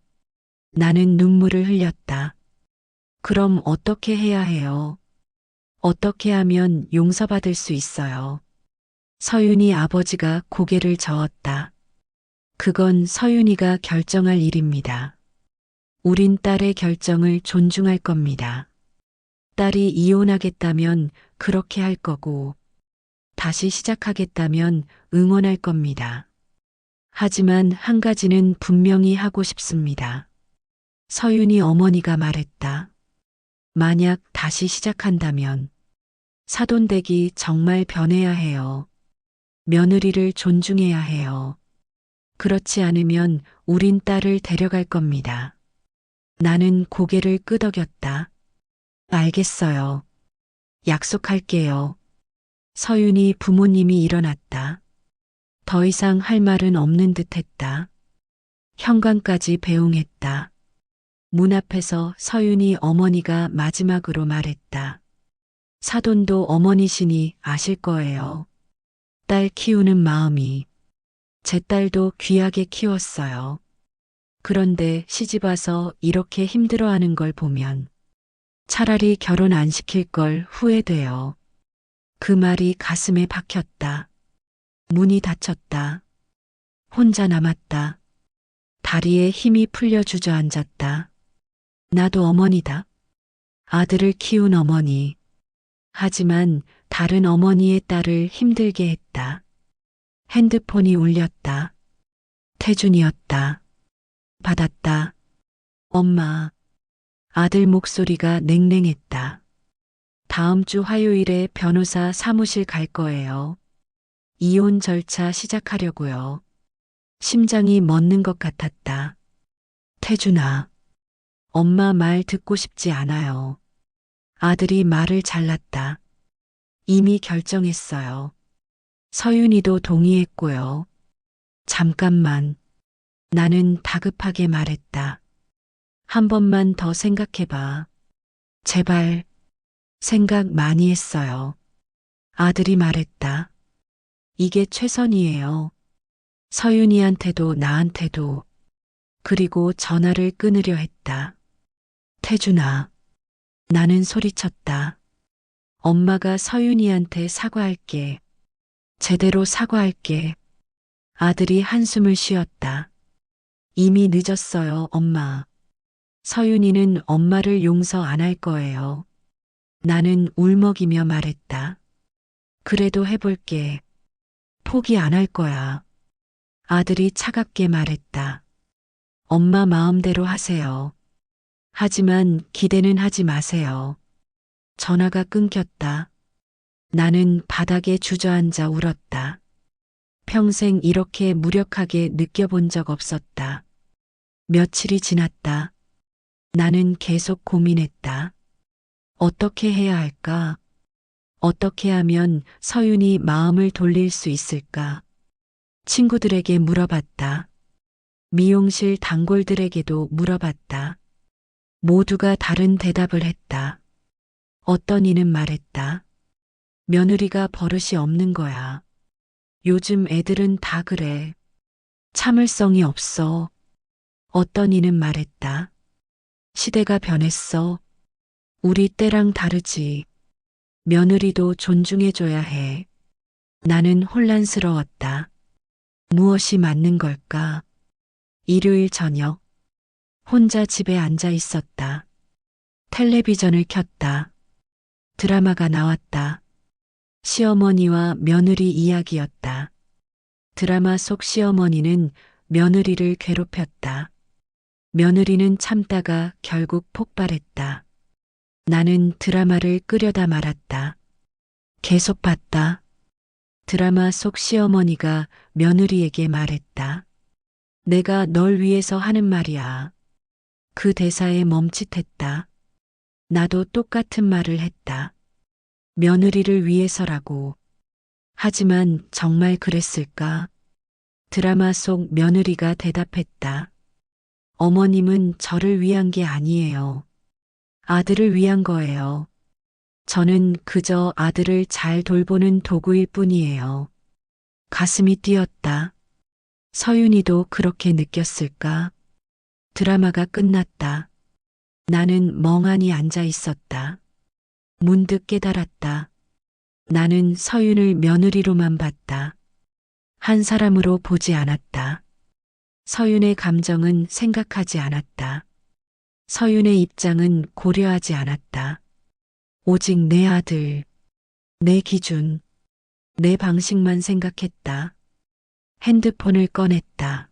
나는 눈물을 흘렸다. 그럼 어떻게 해야 해요? 어떻게 하면 용서받을 수 있어요? 서윤이 아버지가 고개를 저었다. 그건 서윤이가 결정할 일입니다. 우린 딸의 결정을 존중할 겁니다. 딸이 이혼하겠다면 그렇게 할 거고, 다시 시작하겠다면 응원할 겁니다. 하지만 한 가지는 분명히 하고 싶습니다. 서윤이 어머니가 말했다. 만약 다시 시작한다면 사돈댁이 정말 변해야 해요. 며느리를 존중해야 해요. 그렇지 않으면 우린 딸을 데려갈 겁니다. 나는 고개를 끄덕였다. 알겠어요. 약속할게요. 서윤이 부모님이 일어났다. 더 이상 할 말은 없는 듯 했다. 현관까지 배웅했다. 문 앞에서 서윤이 어머니가 마지막으로 말했다. 사돈도 어머니시니 아실 거예요. 딸 키우는 마음이. 제 딸도 귀하게 키웠어요. 그런데 시집와서 이렇게 힘들어하는 걸 보면 차라리 결혼 안 시킬 걸 후회돼요. 그 말이 가슴에 박혔다. 문이 닫혔다. 혼자 남았다. 다리에 힘이 풀려 주저앉았다. 나도 어머니다. 아들을 키운 어머니. 하지만 다른 어머니의 딸을 힘들게 했다. 핸드폰이 울렸다. 태준이었다. 받았다. 엄마. 아들 목소리가 냉랭했다. 다음 주 화요일에 변호사 사무실 갈 거예요. 이혼 절차 시작하려고요. 심장이 멎는 것 같았다. 태준아. 엄마 말 듣고 싶지 않아요. 아들이 말을 잘랐다. 이미 결정했어요. 서윤이도 동의했고요. 잠깐만. 나는 다급하게 말했다. 한 번만 더 생각해봐. 제발. 생각 많이 했어요. 아들이 말했다. 이게 최선이에요. 서윤이한테도 나한테도. 그리고 전화를 끊으려 했다. 태준아. 나는 소리쳤다. 엄마가 서윤이한테 사과할게. 제대로 사과할게. 아들이 한숨을 쉬었다. 이미 늦었어요, 엄마. 서윤이는 엄마를 용서 안 할 거예요. 나는 울먹이며 말했다. 그래도 해볼게. 포기 안 할 거야. 아들이 차갑게 말했다. 엄마 마음대로 하세요. 하지만 기대는 하지 마세요. 전화가 끊겼다. 나는 바닥에 주저앉아 울었다. 평생 이렇게 무력하게 느껴본 적 없었다. 며칠이 지났다. 나는 계속 고민했다. 어떻게 해야 할까? 어떻게 하면 서윤이 마음을 돌릴 수 있을까? 친구들에게 물어봤다. 미용실 단골들에게도 물어봤다. 모두가 다른 대답을 했다. 어떤 이는 말했다. 며느리가 버릇이 없는 거야. 요즘 애들은 다 그래. 참을성이 없어. 어떤 이는 말했다. 시대가 변했어. 우리 때랑 다르지. 며느리도 존중해줘야 해. 나는 혼란스러웠다. 무엇이 맞는 걸까? 일요일 저녁. 혼자 집에 앉아 있었다. 텔레비전을 켰다. 드라마가 나왔다. 시어머니와 며느리 이야기였다. 드라마 속 시어머니는 며느리를 괴롭혔다. 며느리는 참다가 결국 폭발했다. 나는 드라마를 끄려다 말았다. 계속 봤다. 드라마 속 시어머니가 며느리에게 말했다. 내가 널 위해서 하는 말이야. 그 대사에 멈칫했다. 나도 똑같은 말을 했다. 며느리를 위해서라고. 하지만 정말 그랬을까? 드라마 속 며느리가 대답했다. 어머님은 저를 위한 게 아니에요. 아들을 위한 거예요. 저는 그저 아들을 잘 돌보는 도구일 뿐이에요. 가슴이 뛰었다. 서윤이도 그렇게 느꼈을까? 드라마가 끝났다. 나는 멍하니 앉아 있었다. 문득 깨달았다. 나는 서윤을 며느리로만 봤다. 한 사람으로 보지 않았다. 서윤의 감정은 생각하지 않았다. 서윤의 입장은 고려하지 않았다. 오직 내 아들, 내 기준, 내 방식만 생각했다. 핸드폰을 꺼냈다.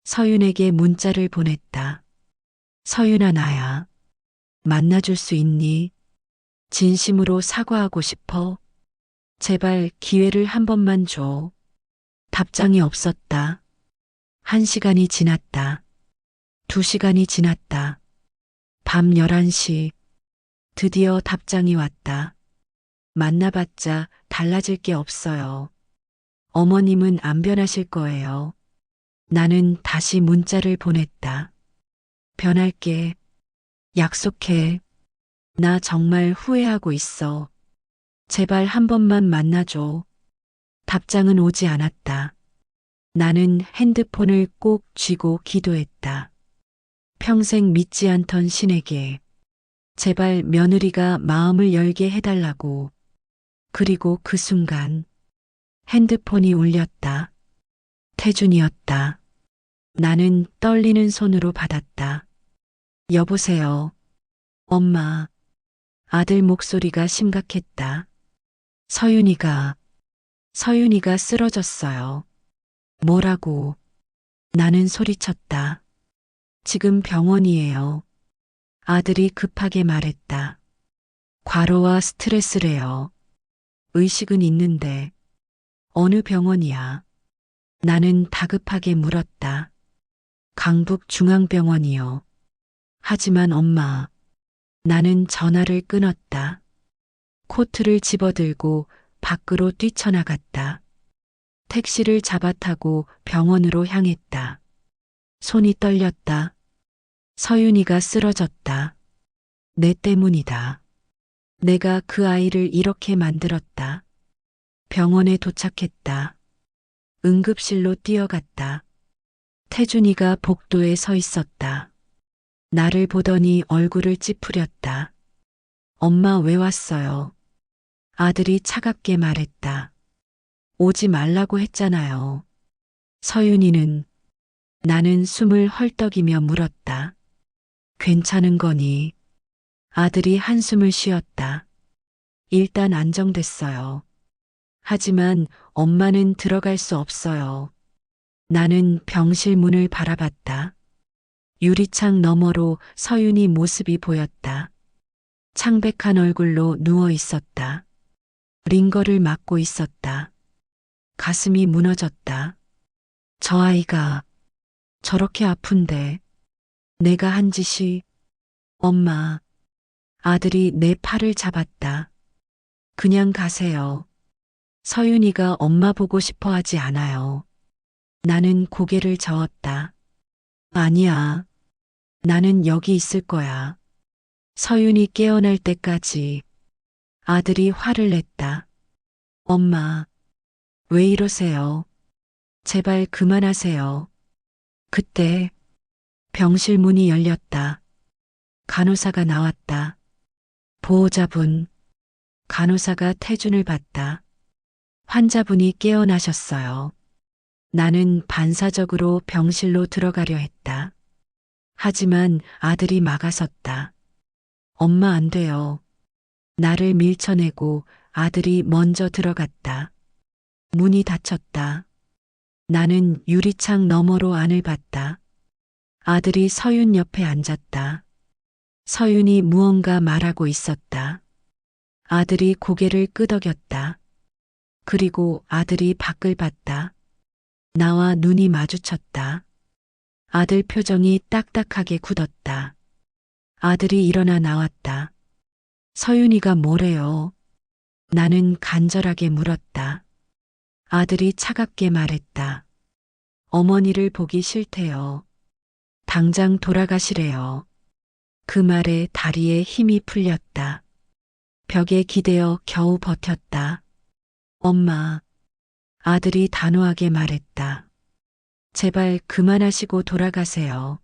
서윤에게 문자를 보냈다. 서윤아, 나야. 만나줄 수 있니? 진심으로 사과하고 싶어. 제발 기회를 한 번만 줘. 답장이 없었다. 1시간이 지났다. 2시간이 지났다. 밤 11시. 드디어 답장이 왔다. 만나봤자 달라질 게 없어요. 어머님은 안 변하실 거예요. 나는 다시 문자를 보냈다. 변할게. 약속해. 나 정말 후회하고 있어. 제발 한 번만 만나줘. 답장은 오지 않았다. 나는 핸드폰을 꼭 쥐고 기도했다. 평생 믿지 않던 신에게 제발 며느리가 마음을 열게 해달라고. 그리고 그 순간 핸드폰이 울렸다. 태준이었다. 나는 떨리는 손으로 받았다. 여보세요. 엄마. 아들 목소리가 심각했다. 서윤이가 쓰러졌어요. 뭐라고? 나는 소리쳤다. 지금 병원이에요. 아들이 급하게 말했다. 과로와 스트레스래요. 의식은 있는데 어느 병원이야? 나는 다급하게 물었다. 강북중앙병원이요. 하지만 엄마, 나는 전화를 끊었다. 코트를 집어들고 밖으로 뛰쳐나갔다. 택시를 잡아타고 병원으로 향했다. 손이 떨렸다. 서윤이가 쓰러졌다. 내 때문이다. 내가 그 아이를 이렇게 만들었다. 병원에 도착했다. 응급실로 뛰어갔다. 태준이가 복도에 서 있었다. 나를 보더니 얼굴을 찌푸렸다. 엄마 왜 왔어요? 아들이 차갑게 말했다. 오지 말라고 했잖아요. 서윤이는 나는 숨을 헐떡이며 물었다. 괜찮은 거니? 아들이 한숨을 쉬었다. 일단 안정됐어요. 하지만 엄마는 들어갈 수 없어요. 나는 병실 문을 바라봤다. 유리창 너머로 서윤이 모습이 보였다. 창백한 얼굴로 누워 있었다. 링거를 맞고 있었다. 가슴이 무너졌다. 저 아이가 저렇게 아픈데 내가 한 짓이. 엄마. 아들이 내 팔을 잡았다. 그냥 가세요. 서윤이가 엄마 보고 싶어 하지 않아요. 나는 고개를 저었다. 아니야. 나는 여기 있을 거야. 서윤이 깨어날 때까지. 아들이 화를 냈다. 엄마, 왜 이러세요? 제발 그만하세요. 그때 병실 문이 열렸다. 간호사가 나왔다. 보호자분. 간호사가 태준을 봤다. 환자분이 깨어나셨어요. 나는 반사적으로 병실로 들어가려 했다. 하지만 아들이 막아섰다. 엄마 안 돼요. 나를 밀쳐내고 아들이 먼저 들어갔다. 문이 닫혔다. 나는 유리창 너머로 안을 봤다. 아들이 서윤 옆에 앉았다. 서윤이 무언가 말하고 있었다. 아들이 고개를 끄덕였다. 그리고 아들이 밖을 봤다. 나와 눈이 마주쳤다. 아들 표정이 딱딱하게 굳었다. 아들이 일어나 나왔다. 서윤이가 뭐래요? 나는 간절하게 물었다. 아들이 차갑게 말했다. 어머니를 보기 싫대요. 당장 돌아가시래요. 그 말에 다리에 힘이 풀렸다. 벽에 기대어 겨우 버텼다. 엄마, 아들이 단호하게 말했다. 제발 그만하시고 돌아가세요.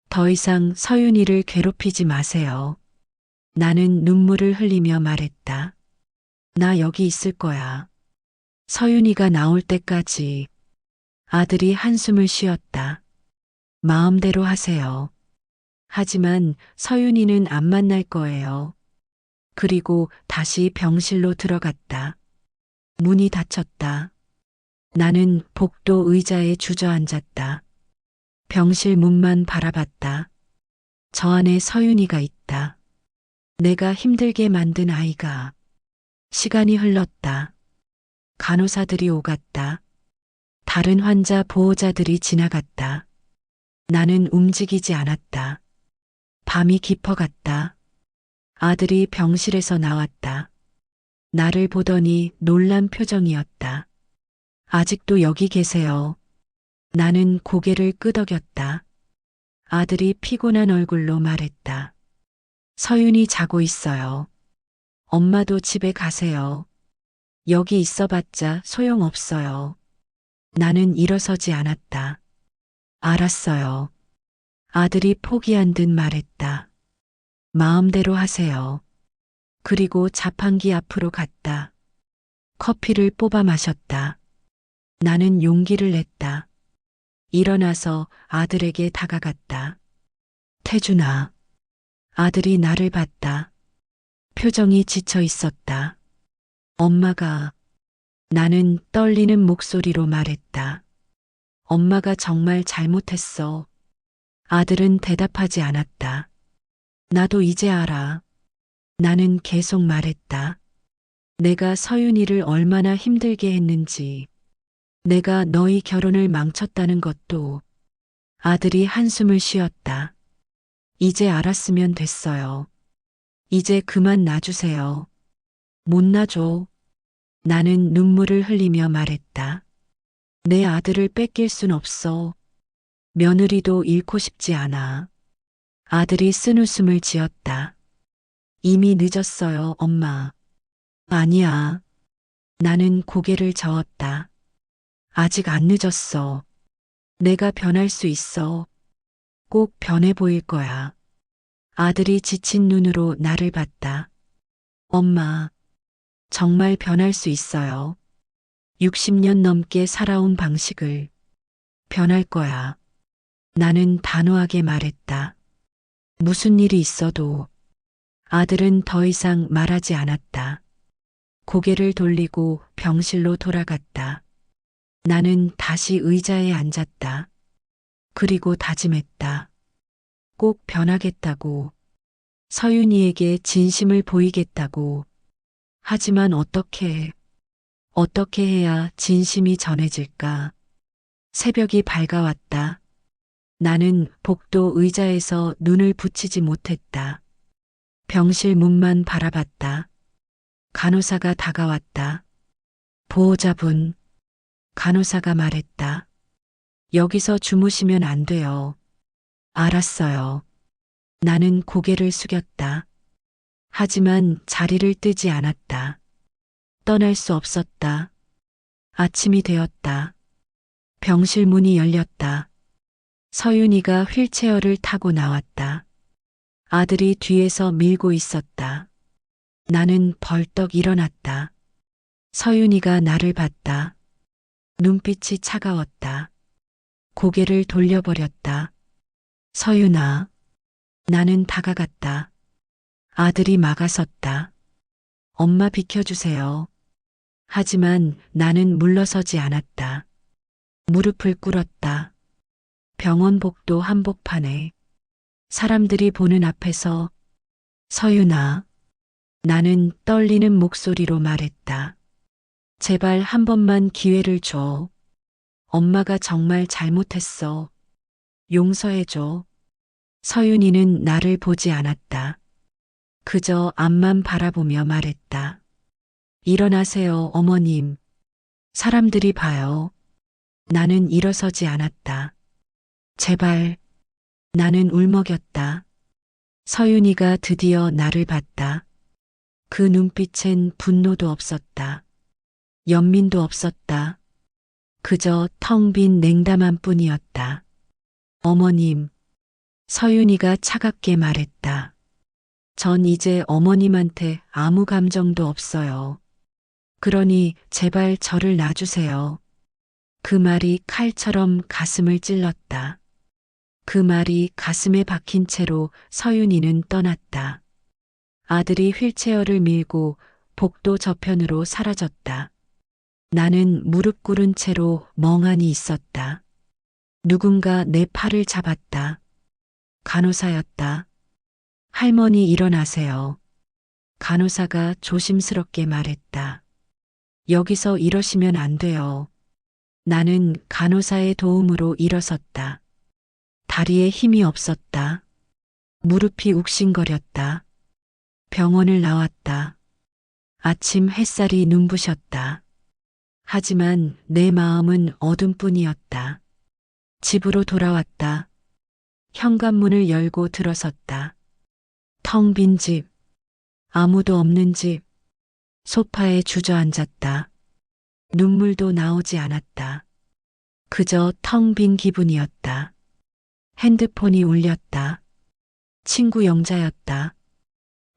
더 이상 서윤이를 괴롭히지 마세요. 나는 눈물을 흘리며 말했다. 나 여기 있을 거야. 서윤이가 나올 때까지. 아들이 한숨을 쉬었다. 마음대로 하세요. 하지만 서윤이는 안 만날 거예요. 그리고 다시 병실로 들어갔다. 문이 닫혔다. 나는 복도 의자에 주저앉았다. 병실 문만 바라봤다. 저 안에 서윤이가 있다. 내가 힘들게 만든 아이가. 시간이 흘렀다. 간호사들이 오갔다. 다른 환자 보호자들이 지나갔다. 나는 움직이지 않았다. 밤이 깊어갔다. 아들이 병실에서 나왔다. 나를 보더니 놀란 표정이었다. 아직도 여기 계세요. 나는 고개를 끄덕였다. 아들이 피곤한 얼굴로 말했다. 서윤이 자고 있어요. 엄마도 집에 가세요. 여기 있어봤자 소용없어요. 나는 일어서지 않았다. 알았어요. 아들이 포기한 듯 말했다. 마음대로 하세요. 그리고 자판기 앞으로 갔다. 커피를 뽑아 마셨다. 나는 용기를 냈다. 일어나서 아들에게 다가갔다. 태준아. 아들이 나를 봤다. 표정이 지쳐 있었다. 엄마가. 나는 떨리는 목소리로 말했다. 엄마가 정말 잘못했어. 아들은 대답하지 않았다. 나도 이제 알아. 나는 계속 말했다. 내가 서윤이를 얼마나 힘들게 했는지. 내가 너희 결혼을 망쳤다는 것도. 아들이 한숨을 쉬었다. 이제 알았으면 됐어요. 이제 그만 놔주세요. 못 놔줘. 나는 눈물을 흘리며 말했다. 내 아들을 뺏길 순 없어. 며느리도 잃고 싶지 않아. 아들이 쓴웃음을 지었다. 이미 늦었어요, 엄마. 아니야. 나는 고개를 저었다. 아직 안 늦었어. 내가 변할 수 있어. 꼭 변해 보일 거야. 아들이 지친 눈으로 나를 봤다. 엄마, 정말 변할 수 있어요. 60년 넘게 살아온 방식을. 변할 거야. 나는 단호하게 말했다. 무슨 일이 있어도. 아들은 더 이상 말하지 않았다. 고개를 돌리고 병실로 돌아갔다. 나는 다시 의자에 앉았다. 그리고 다짐했다. 꼭 변하겠다고. 서윤이에게 진심을 보이겠다고. 하지만 어떻게 해야 진심이 전해질까? 새벽이 밝아왔다. 나는 복도 의자에서 눈을 붙이지 못했다. 병실 문만 바라봤다. 간호사가 다가왔다. 보호자분. 간호사가 말했다. 여기서 주무시면 안 돼요. 알았어요. 나는 고개를 숙였다. 하지만 자리를 뜨지 않았다. 떠날 수 없었다. 아침이 되었다. 병실 문이 열렸다. 서윤이가 휠체어를 타고 나왔다. 아들이 뒤에서 밀고 있었다. 나는 벌떡 일어났다. 서윤이가 나를 봤다. 눈빛이 차가웠다. 고개를 돌려버렸다. 서윤아. 나는 다가갔다. 아들이 막아섰다. 엄마 비켜주세요. 하지만 나는 물러서지 않았다. 무릎을 꿇었다. 병원 복도 한복판에 사람들이 보는 앞에서 서윤아. 나는 떨리는 목소리로 말했다. 제발 한 번만 기회를 줘. 엄마가 정말 잘못했어. 용서해줘. 서윤이는 나를 보지 않았다. 그저 앞만 바라보며 말했다. 일어나세요, 어머님. 사람들이 봐요. 나는 일어서지 않았다. 제발. 나는 울먹였다. 서윤이가 드디어 나를 봤다. 그 눈빛엔 분노도 없었다. 연민도 없었다. 그저 텅 빈 냉담한 뿐이었다. 어머님. 서윤이가 차갑게 말했다. 전 이제 어머님한테 아무 감정도 없어요. 그러니 제발 저를 놔주세요. 그 말이 칼처럼 가슴을 찔렀다. 그 말이 가슴에 박힌 채로 서윤이는 떠났다. 아들이 휠체어를 밀고 복도 저편으로 사라졌다. 나는 무릎 꿇은 채로 멍하니 있었다. 누군가 내 팔을 잡았다. 간호사였다. 할머니 일어나세요. 간호사가 조심스럽게 말했다. 여기서 이러시면 안 돼요. 나는 간호사의 도움으로 일어섰다. 다리에 힘이 없었다. 무릎이 욱신거렸다. 병원을 나왔다. 아침 햇살이 눈부셨다. 하지만 내 마음은 어둠뿐이었다. 집으로 돌아왔다. 현관문을 열고 들어섰다. 텅 빈 집, 아무도 없는 집, 소파에 주저앉았다. 눈물도 나오지 않았다. 그저 텅 빈 기분이었다. 핸드폰이 울렸다. 친구 영자였다.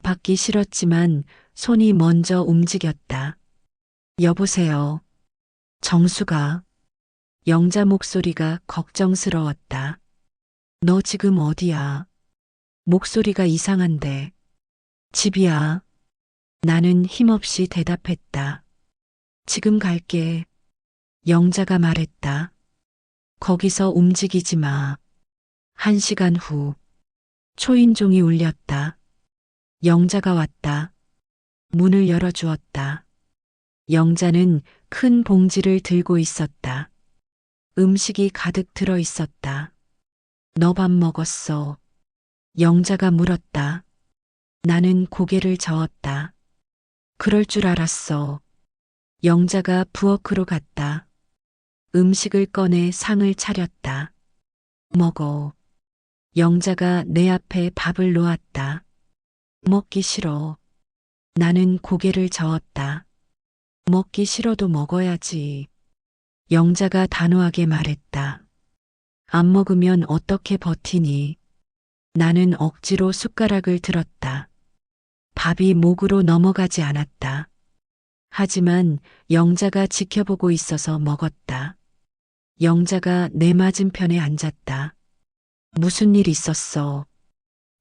받기 싫었지만 손이 먼저 움직였다. 여보세요. 정수가. 영자 목소리가 걱정스러웠다. 너 지금 어디야? 목소리가 이상한데. 집이야. 나는 힘없이 대답했다. 지금 갈게. 영자가 말했다. 거기서 움직이지 마. 1시간 후. 초인종이 울렸다. 영자가 왔다. 문을 열어주었다. 영자는 큰 봉지를 들고 있었다. 음식이 가득 들어 있었다. 너 밥 먹었어? 영자가 물었다. 나는 고개를 저었다. 그럴 줄 알았어. 영자가 부엌으로 갔다. 음식을 꺼내 상을 차렸다. 먹어. 영자가 내 앞에 밥을 놓았다. 먹기 싫어. 나는 고개를 저었다. 먹기 싫어도 먹어야지. 영자가 단호하게 말했다. 안 먹으면 어떻게 버티니? 나는 억지로 숟가락을 들었다. 밥이 목으로 넘어가지 않았다. 하지만 영자가 지켜보고 있어서 먹었다. 영자가 내 맞은편에 앉았다. 무슨 일 있었어?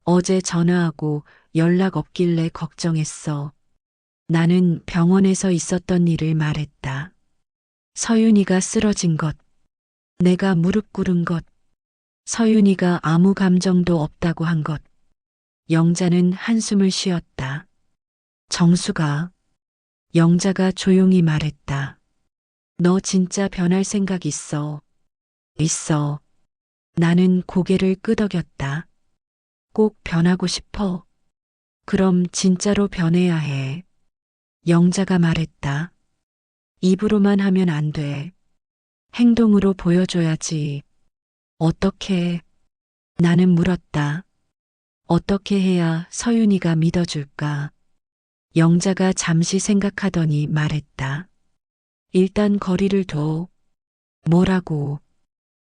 어제 전화하고 연락 없길래 걱정했어. 나는 병원에서 있었던 일을 말했다. 서윤이가 쓰러진 것, 내가 무릎 꿇은 것, 서윤이가 아무 감정도 없다고 한 것. 영자는 한숨을 쉬었다. 정수가. 영자가 조용히 말했다. 너 진짜 변할 생각 있어. 있어. 나는 고개를 끄덕였다. 꼭 변하고 싶어. 그럼 진짜로 변해야 해. 영자가 말했다. 입으로만 하면 안 돼. 행동으로 보여줘야지. 어떻게? 나는 물었다. 어떻게 해야 서윤이가 믿어줄까? 영자가 잠시 생각하더니 말했다. 일단 거리를 둬. 뭐라고?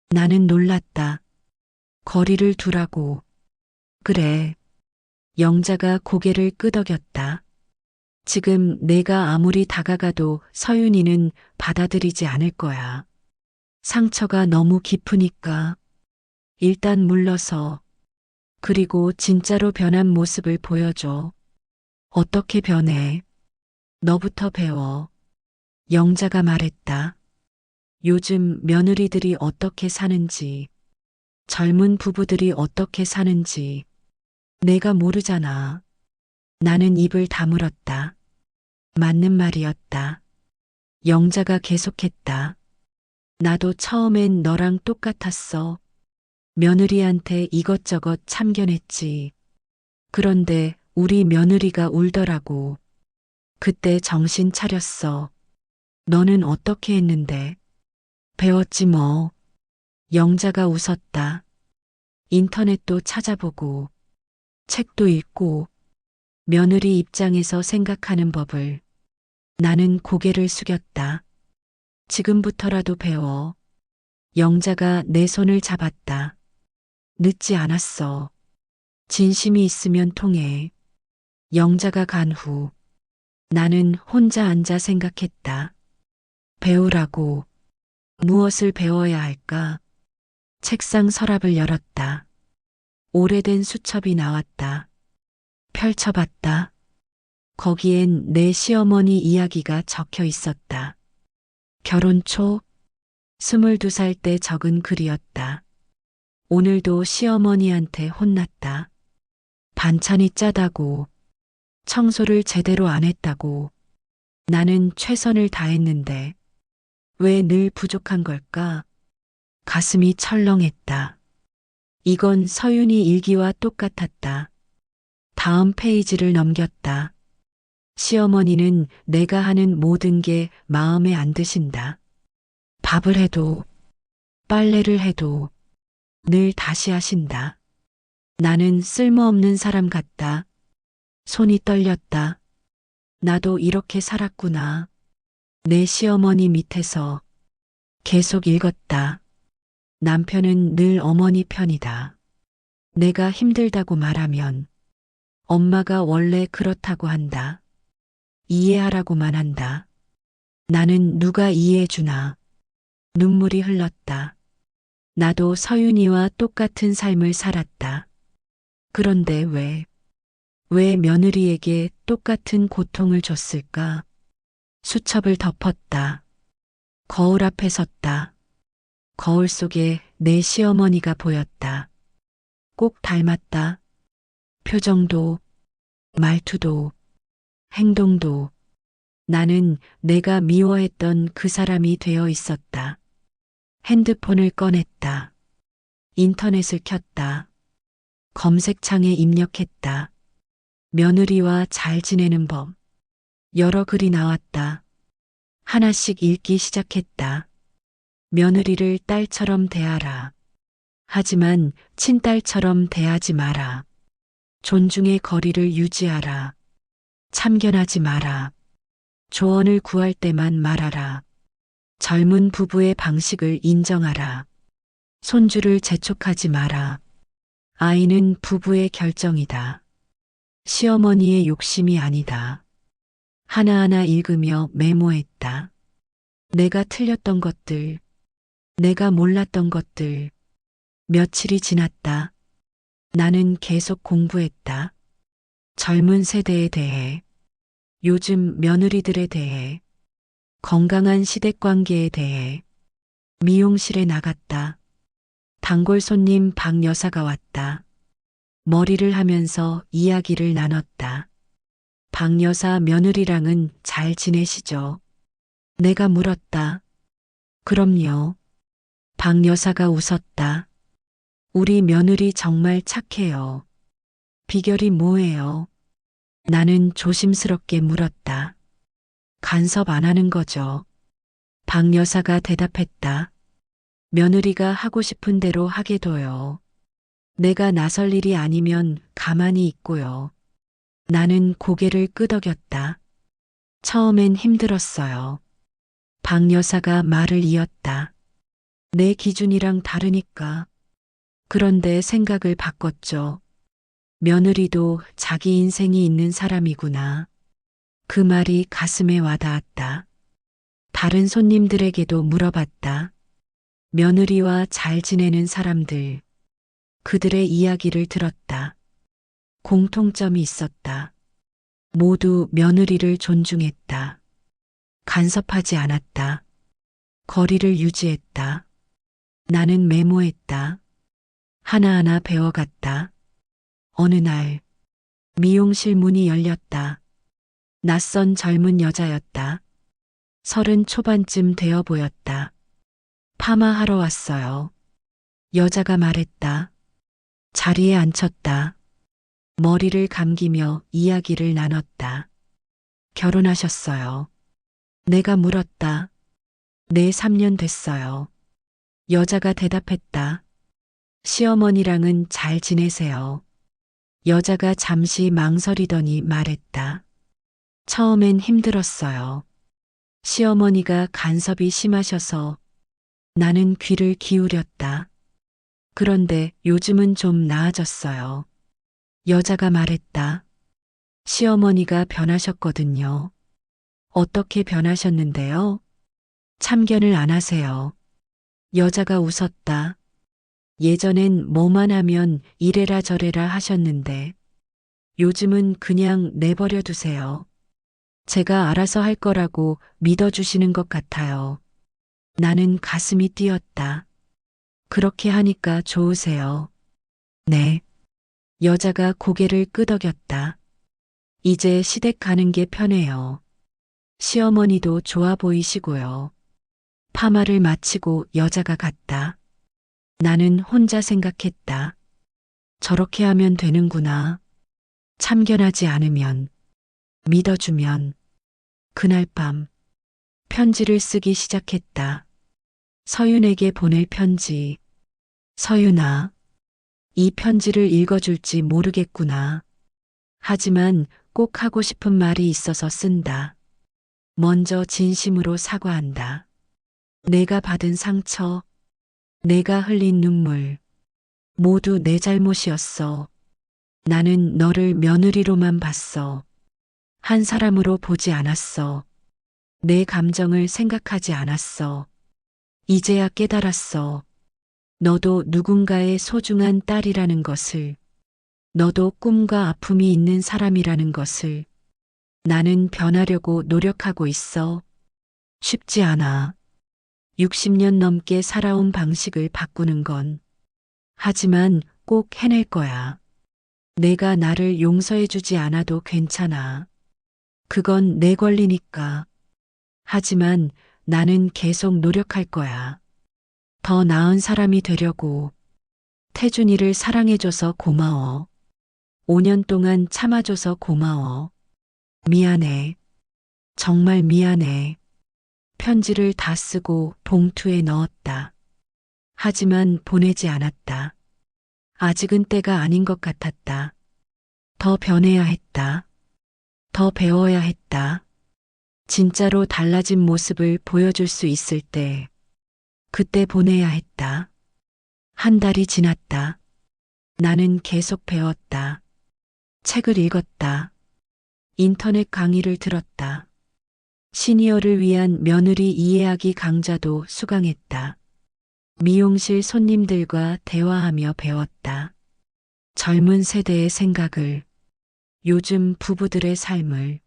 나는 놀랐다. 거리를 두라고. 그래. 영자가 고개를 끄덕였다. 지금 내가 아무리 다가가도 서윤이는 받아들이지 않을 거야. 상처가 너무 깊으니까. 일단 물러서. 그리고 진짜로 변한 모습을 보여줘. 어떻게 변해? 너부터 배워. 영자가 말했다. 요즘 며느리들이 어떻게 사는지, 젊은 부부들이 어떻게 사는지, 내가 모르잖아. 나는 입을 다물었다. 맞는 말이었다. 영자가 계속했다. 나도 처음엔 너랑 똑같았어. 며느리한테 이것저것 참견했지. 그런데 우리 며느리가 울더라고. 그때 정신 차렸어. 너는 어떻게 했는데? 배웠지 뭐. 영자가 웃었다. 인터넷도 찾아보고, 책도 읽고, 며느리 입장에서 생각하는 법을. 나는 고개를 숙였다. 지금부터라도 배워. 영자가 내 손을 잡았다. 늦지 않았어. 진심이 있으면 통해. 영자가 간 후, 나는 혼자 앉아 생각했다. 배우라고. 무엇을 배워야 할까? 책상 서랍을 열었다. 오래된 수첩이 나왔다. 펼쳐봤다. 거기엔 내 시어머니 이야기가 적혀 있었다. 결혼 초 22살 때 적은 글이었다. 오늘도 시어머니한테 혼났다. 반찬이 짜다고, 청소를 제대로 안 했다고. 나는 최선을 다했는데 왜 늘 부족한 걸까? 가슴이 철렁했다. 이건 서윤이 일기와 똑같았다. 다음 페이지를 넘겼다. 시어머니는 내가 하는 모든 게 마음에 안 드신다. 밥을 해도, 빨래를 해도 늘 다시 하신다. 나는 쓸모없는 사람 같다. 손이 떨렸다. 나도 이렇게 살았구나. 내 시어머니 밑에서 계속 읽었다. 남편은 늘 어머니 편이다. 내가 힘들다고 말하면 엄마가 원래 그렇다고 한다. 이해하라고만 한다. 나는 누가 이해해주나. 눈물이 흘렀다. 나도 서윤이와 똑같은 삶을 살았다. 그런데 왜 며느리에게 똑같은 고통을 줬을까? 수첩을 덮었다. 거울 앞에 섰다. 거울 속에 내 시어머니가 보였다. 꼭 닮았다. 표정도, 말투도, 행동도. 나는 내가 미워했던 그 사람이 되어 있었다. 핸드폰을 꺼냈다. 인터넷을 켰다. 검색창에 입력했다. 며느리와 잘 지내는 법. 여러 글이 나왔다. 하나씩 읽기 시작했다. 며느리를 딸처럼 대하라. 하지만 친딸처럼 대하지 마라. 존중의 거리를 유지하라. 참견하지 마라. 조언을 구할 때만 말하라. 젊은 부부의 방식을 인정하라. 손주를 재촉하지 마라. 아이는 부부의 결정이다. 시어머니의 욕심이 아니다. 하나하나 읽으며 메모했다. 내가 틀렸던 것들, 내가 몰랐던 것들. 며칠이 지났다. 나는 계속 공부했다. 젊은 세대에 대해, 요즘 며느리들에 대해, 건강한 시댁관계에 대해. 미용실에 나갔다. 단골 손님 박 여사가 왔다. 머리를 하면서 이야기를 나눴다. 박 여사 며느리랑은 잘 지내시죠? 내가 물었다. 그럼요. 박 여사가 웃었다. 우리 며느리 정말 착해요. 비결이 뭐예요? 나는 조심스럽게 물었다. 간섭 안 하는 거죠. 박 여사가 대답했다. 며느리가 하고 싶은 대로 하게 둬요. 내가 나설 일이 아니면 가만히 있고요. 나는 고개를 끄덕였다. 처음엔 힘들었어요. 박 여사가 말을 이었다. 내 기준이랑 다르니까. 그런데 생각을 바꿨죠. 며느리도 자기 인생이 있는 사람이구나. 그 말이 가슴에 와닿았다. 다른 손님들에게도 물어봤다. 며느리와 잘 지내는 사람들. 그들의 이야기를 들었다. 공통점이 있었다. 모두 며느리를 존중했다. 간섭하지 않았다. 거리를 유지했다. 나는 메모했다. 하나하나 배워갔다. 어느 날 미용실 문이 열렸다. 낯선 젊은 여자였다. 30 초반쯤 되어 보였다. 파마하러 왔어요. 여자가 말했다. 자리에 앉혔다. 머리를 감기며 이야기를 나눴다. 결혼하셨어요. 내가 물었다. 네, 3년 됐어요. 여자가 대답했다. 시어머니랑은 잘 지내세요. 여자가 잠시 망설이더니 말했다. 처음엔 힘들었어요. 시어머니가 간섭이 심하셔서 나는 귀를 기울였다. 그런데 요즘은 좀 나아졌어요. 여자가 말했다. 시어머니가 변하셨거든요. 어떻게 변하셨는데요? 참견을 안 하세요. 여자가 웃었다. 예전엔 뭐만 하면 이래라 저래라 하셨는데 요즘은 그냥 내버려 두세요. 제가 알아서 할 거라고 믿어주시는 것 같아요. 나는 가슴이 뛰었다. 그렇게 하니까 좋으세요. 네. 여자가 고개를 끄덕였다. 이제 시댁 가는 게 편해요. 시어머니도 좋아 보이시고요. 파마를 마치고 여자가 갔다. 나는 혼자 생각했다. 저렇게 하면 되는구나. 참견하지 않으면, 믿어주면. 그날 밤, 편지를 쓰기 시작했다. 서윤에게 보낼 편지. 서윤아, 이 편지를 읽어줄지 모르겠구나. 하지만 꼭 하고 싶은 말이 있어서 쓴다. 먼저 진심으로 사과한다. 내가 받은 상처, 내가 흘린 눈물, 모두 내 잘못이었어. 나는 너를 며느리로만 봤어. 한 사람으로 보지 않았어. 내 감정을 생각하지 않았어. 이제야 깨달았어. 너도 누군가의 소중한 딸이라는 것을, 너도 꿈과 아픔이 있는 사람이라는 것을. 나는 변하려고 노력하고 있어. 쉽지 않아. 60년 넘게 살아온 방식을 바꾸는 건. 하지만 꼭 해낼 거야. 내가 나를 용서해주지 않아도 괜찮아. 그건 내 권리니까. 하지만 나는 계속 노력할 거야. 더 나은 사람이 되려고. 태준이를 사랑해줘서 고마워. 5년 동안 참아줘서 고마워. 미안해. 정말 미안해. 편지를 다 쓰고 봉투에 넣었다. 하지만 보내지 않았다. 아직은 때가 아닌 것 같았다. 더 변해야 했다. 더 배워야 했다. 진짜로 달라진 모습을 보여줄 수 있을 때, 그때 보내야 했다. 한 달이 지났다. 나는 계속 배웠다. 책을 읽었다. 인터넷 강의를 들었다. 시니어를 위한 며느리 이해하기 강좌도 수강했다. 미용실 손님들과 대화하며 배웠다. 젊은 세대의 생각을, 요즘 부부들의 삶을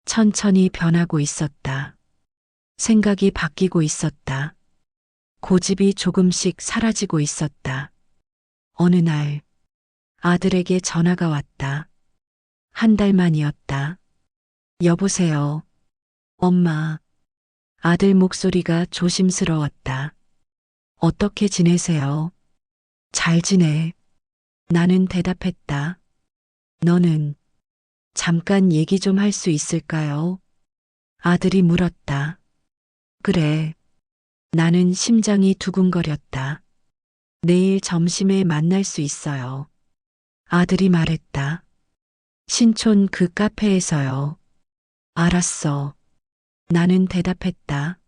천천히 변하고 있었다. 생각이 바뀌고 있었다. 고집이 조금씩 사라지고 있었다. 어느 날 아들에게 전화가 왔다. 한 달 만이었다. 여보세요. 엄마. 아들 목소리가 조심스러웠다. 어떻게 지내세요? 잘 지내. 나는 대답했다. 너는 잠깐 얘기 좀 할 수 있을까요? 아들이 물었다. 그래. 나는 심장이 두근거렸다. 내일 점심에 만날 수 있어요. 아들이 말했다. 신촌 그 카페에서요. 알았어. 나는 대답했다.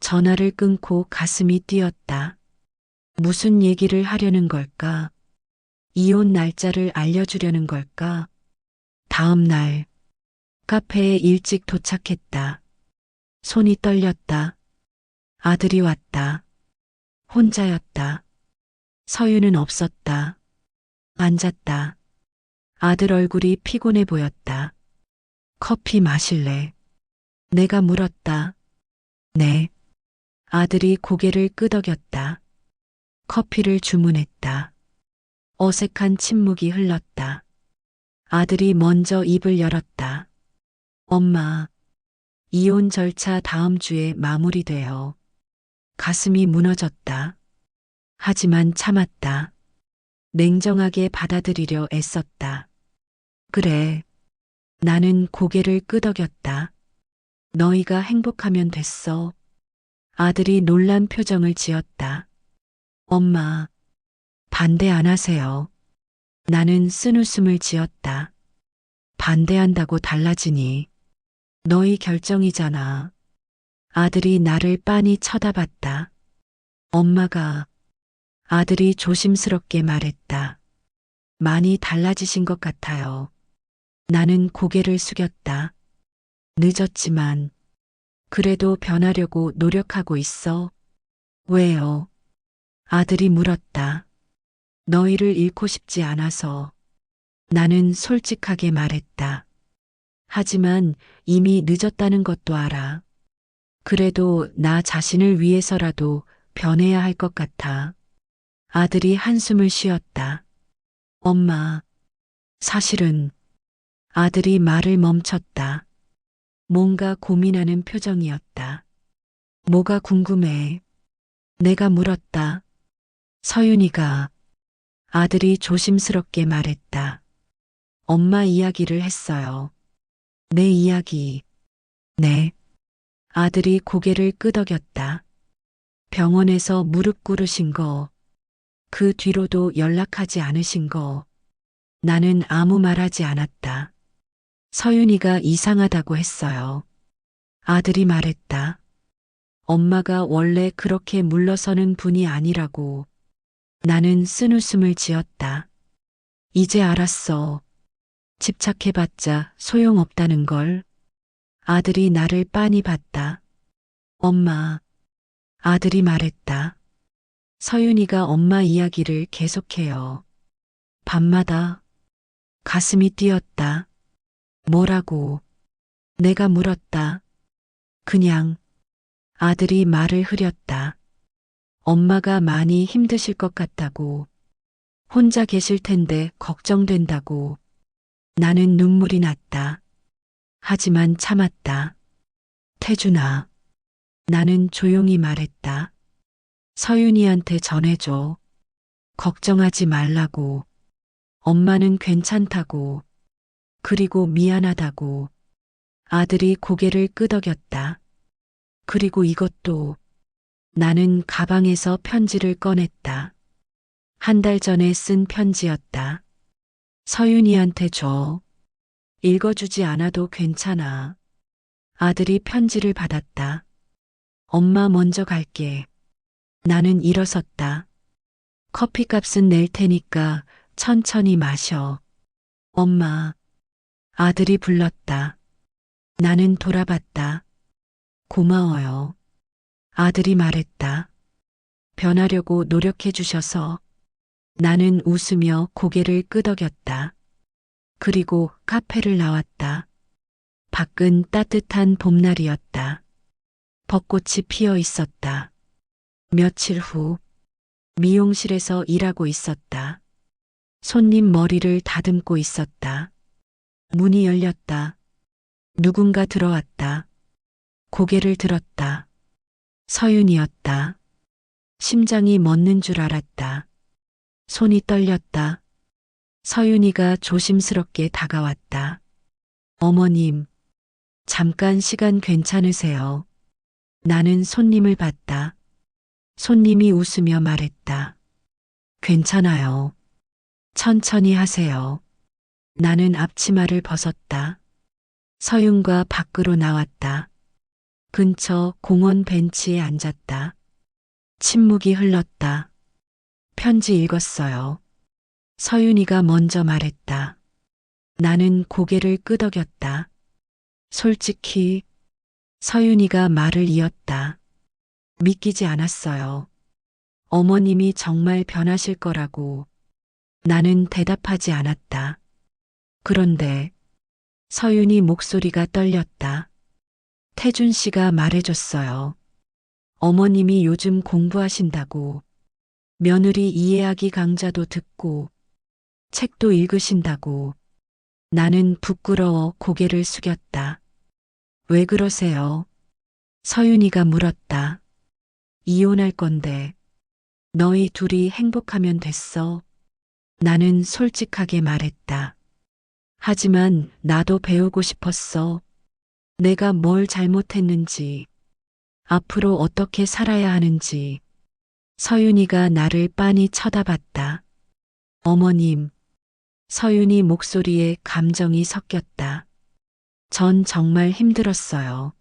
전화를 끊고 가슴이 뛰었다. 무슨 얘기를 하려는 걸까? 이혼 날짜를 알려주려는 걸까? 다음 날, 카페에 일찍 도착했다. 손이 떨렸다. 아들이 왔다. 혼자였다. 서유는 없었다. 앉았다. 아들 얼굴이 피곤해 보였다. 커피 마실래? 내가 물었다. 네. 아들이 고개를 끄덕였다. 커피를 주문했다. 어색한 침묵이 흘렀다. 아들이 먼저 입을 열었다. 엄마, 이혼 절차 다음 주에 마무리돼요. 가슴이 무너졌다. 하지만 참았다. 냉정하게 받아들이려 애썼다. 그래. 나는 고개를 끄덕였다. 너희가 행복하면 됐어. 아들이 놀란 표정을 지었다. 엄마, 반대 안 하세요. 나는 쓴웃음을 지었다. 반대한다고 달라지니. 너희 결정이잖아. 아들이 나를 빤히 쳐다봤다. 엄마가, 아들이 조심스럽게 말했다. 많이 달라지신 것 같아요. 나는 고개를 숙였다. 늦었지만, 그래도 변하려고 노력하고 있어. 왜요? 아들이 물었다. 너희를 잃고 싶지 않아서. 나는 솔직하게 말했다. 하지만 이미 늦었다는 것도 알아. 그래도 나 자신을 위해서라도 변해야 할 것 같아. 아들이 한숨을 쉬었다. 엄마, 사실은 아들이 말을 멈췄다. 뭔가 고민하는 표정이었다. 뭐가 궁금해? 내가 물었다. 서윤이가 아들이 조심스럽게 말했다. 엄마 이야기를 했어요. 내 이야기. 네. 아들이 고개를 끄덕였다. 병원에서 무릎 꿇으신 거, 그 뒤로도 연락하지 않으신 거. 나는 아무 말하지 않았다. 서윤이가 이상하다고 했어요. 아들이 말했다. 엄마가 원래 그렇게 물러서는 분이 아니라고. 나는 쓴웃음을 지었다. 이제 알았어. 집착해봤자 소용없다는 걸. 아들이 나를 빤히 봤다. 엄마. 아들이 말했다. 서윤이가 엄마 이야기를 계속해요. 밤마다 가슴이 뛰었다. 뭐라고? 내가 물었다. 그냥 아들이 말을 흐렸다. 엄마가 많이 힘드실 것 같다고. 혼자 계실 텐데 걱정된다고. 나는 눈물이 났다. 하지만 참았다. 태준아. 나는 조용히 말했다. 서윤이한테 전해줘. 걱정하지 말라고. 엄마는 괜찮다고. 그리고 미안하다고. 아들이 고개를 끄덕였다. 그리고 이것도. 나는 가방에서 편지를 꺼냈다. 한 달 전에 쓴 편지였다. 서윤이한테 줘. 읽어주지 않아도 괜찮아. 아들이 편지를 받았다. 엄마 먼저 갈게. 나는 일어섰다. 커피값은 낼 테니까 천천히 마셔. 엄마. 아들이 불렀다. 나는 돌아봤다. 고마워요. 아들이 말했다. 변하려고 노력해 주셔서. 나는 웃으며 고개를 끄덕였다. 그리고 카페를 나왔다. 밖은 따뜻한 봄날이었다. 벚꽃이 피어 있었다. 며칠 후 미용실에서 일하고 있었다. 손님 머리를 다듬고 있었다. 문이 열렸다. 누군가 들어왔다. 고개를 들었다. 서윤이었다. 심장이 멎는 줄 알았다. 손이 떨렸다. 서윤이가 조심스럽게 다가왔다. 어머님, 잠깐 시간 괜찮으세요? 나는 손님을 봤다. 손님이 웃으며 말했다. 괜찮아요. 천천히 하세요. 나는 앞치마를 벗었다. 서윤과 밖으로 나왔다. 근처 공원 벤치에 앉았다. 침묵이 흘렀다. 편지 읽었어요. 서윤이가 먼저 말했다. 나는 고개를 끄덕였다. 솔직히 서윤이가 말을 이었다. 믿기지 않았어요. 어머님이 정말 변하실 거라고. 나는 대답하지 않았다. 그런데 서윤이 목소리가 떨렸다. 태준 씨가 말해줬어요. 어머님이 요즘 공부하신다고. 며느리 이해하기 강좌도 듣고 책도 읽으신다고. 나는 부끄러워 고개를 숙였다. 왜 그러세요? 서윤이가 물었다. 이혼할 건데. 너희 둘이 행복하면 됐어. 나는 솔직하게 말했다. 하지만 나도 배우고 싶었어. 내가 뭘 잘못했는지, 앞으로 어떻게 살아야 하는지. 서윤이가 나를 빤히 쳐다봤다. 어머님, 서윤이 목소리에 감정이 섞였다. 전 정말 힘들었어요.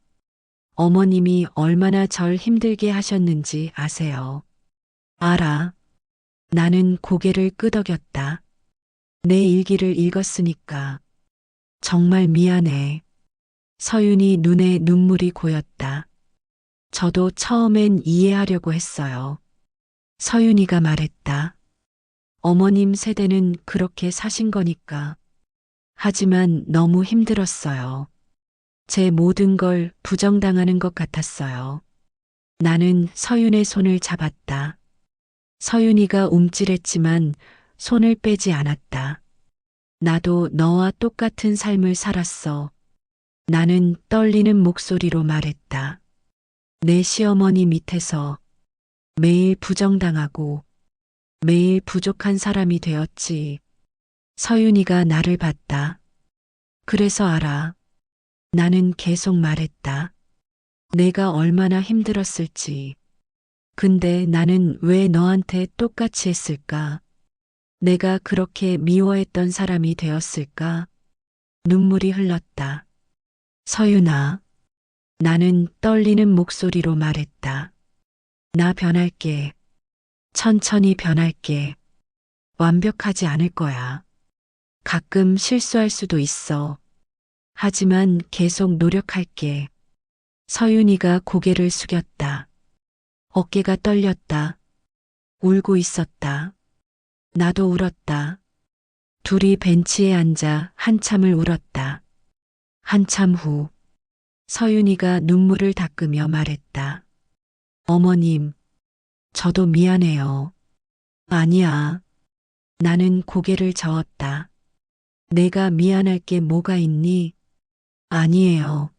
어머님이 얼마나 절 힘들게 하셨는지 아세요? 알아. 나는 고개를 끄덕였다. 내 일기를 읽었으니까. 정말 미안해. 서윤이 눈에 눈물이 고였다. 저도 처음엔 이해하려고 했어요. 서윤이가 말했다. 어머님 세대는 그렇게 사신 거니까. 하지만 너무 힘들었어요. 제 모든 걸 부정당하는 것 같았어요. 나는 서윤의 손을 잡았다. 서윤이가 움찔했지만 손을 빼지 않았다. 나도 너와 똑같은 삶을 살았어. 나는 떨리는 목소리로 말했다. 내 시어머니 밑에서 매일 부정당하고 매일 부족한 사람이 되었지. 서윤이가 나를 봤다. 그래서 알아. 나는 계속 말했다. 내가 얼마나 힘들었을지. 근데 나는 왜 너한테 똑같이 했을까? 내가 그렇게 미워했던 사람이 되었을까? 눈물이 흘렀다. 서윤아, 나는 떨리는 목소리로 말했다. 나 변할게. 천천히 변할게. 완벽하지 않을 거야. 가끔 실수할 수도 있어. 하지만 계속 노력할게. 서윤이가 고개를 숙였다. 어깨가 떨렸다. 울고 있었다. 나도 울었다. 둘이 벤치에 앉아 한참을 울었다. 한참 후 서윤이가 눈물을 닦으며 말했다. 어머님, 저도 미안해요. 아니야. 나는 고개를 저었다. 내가 미안할 게 뭐가 있니? 아니에요.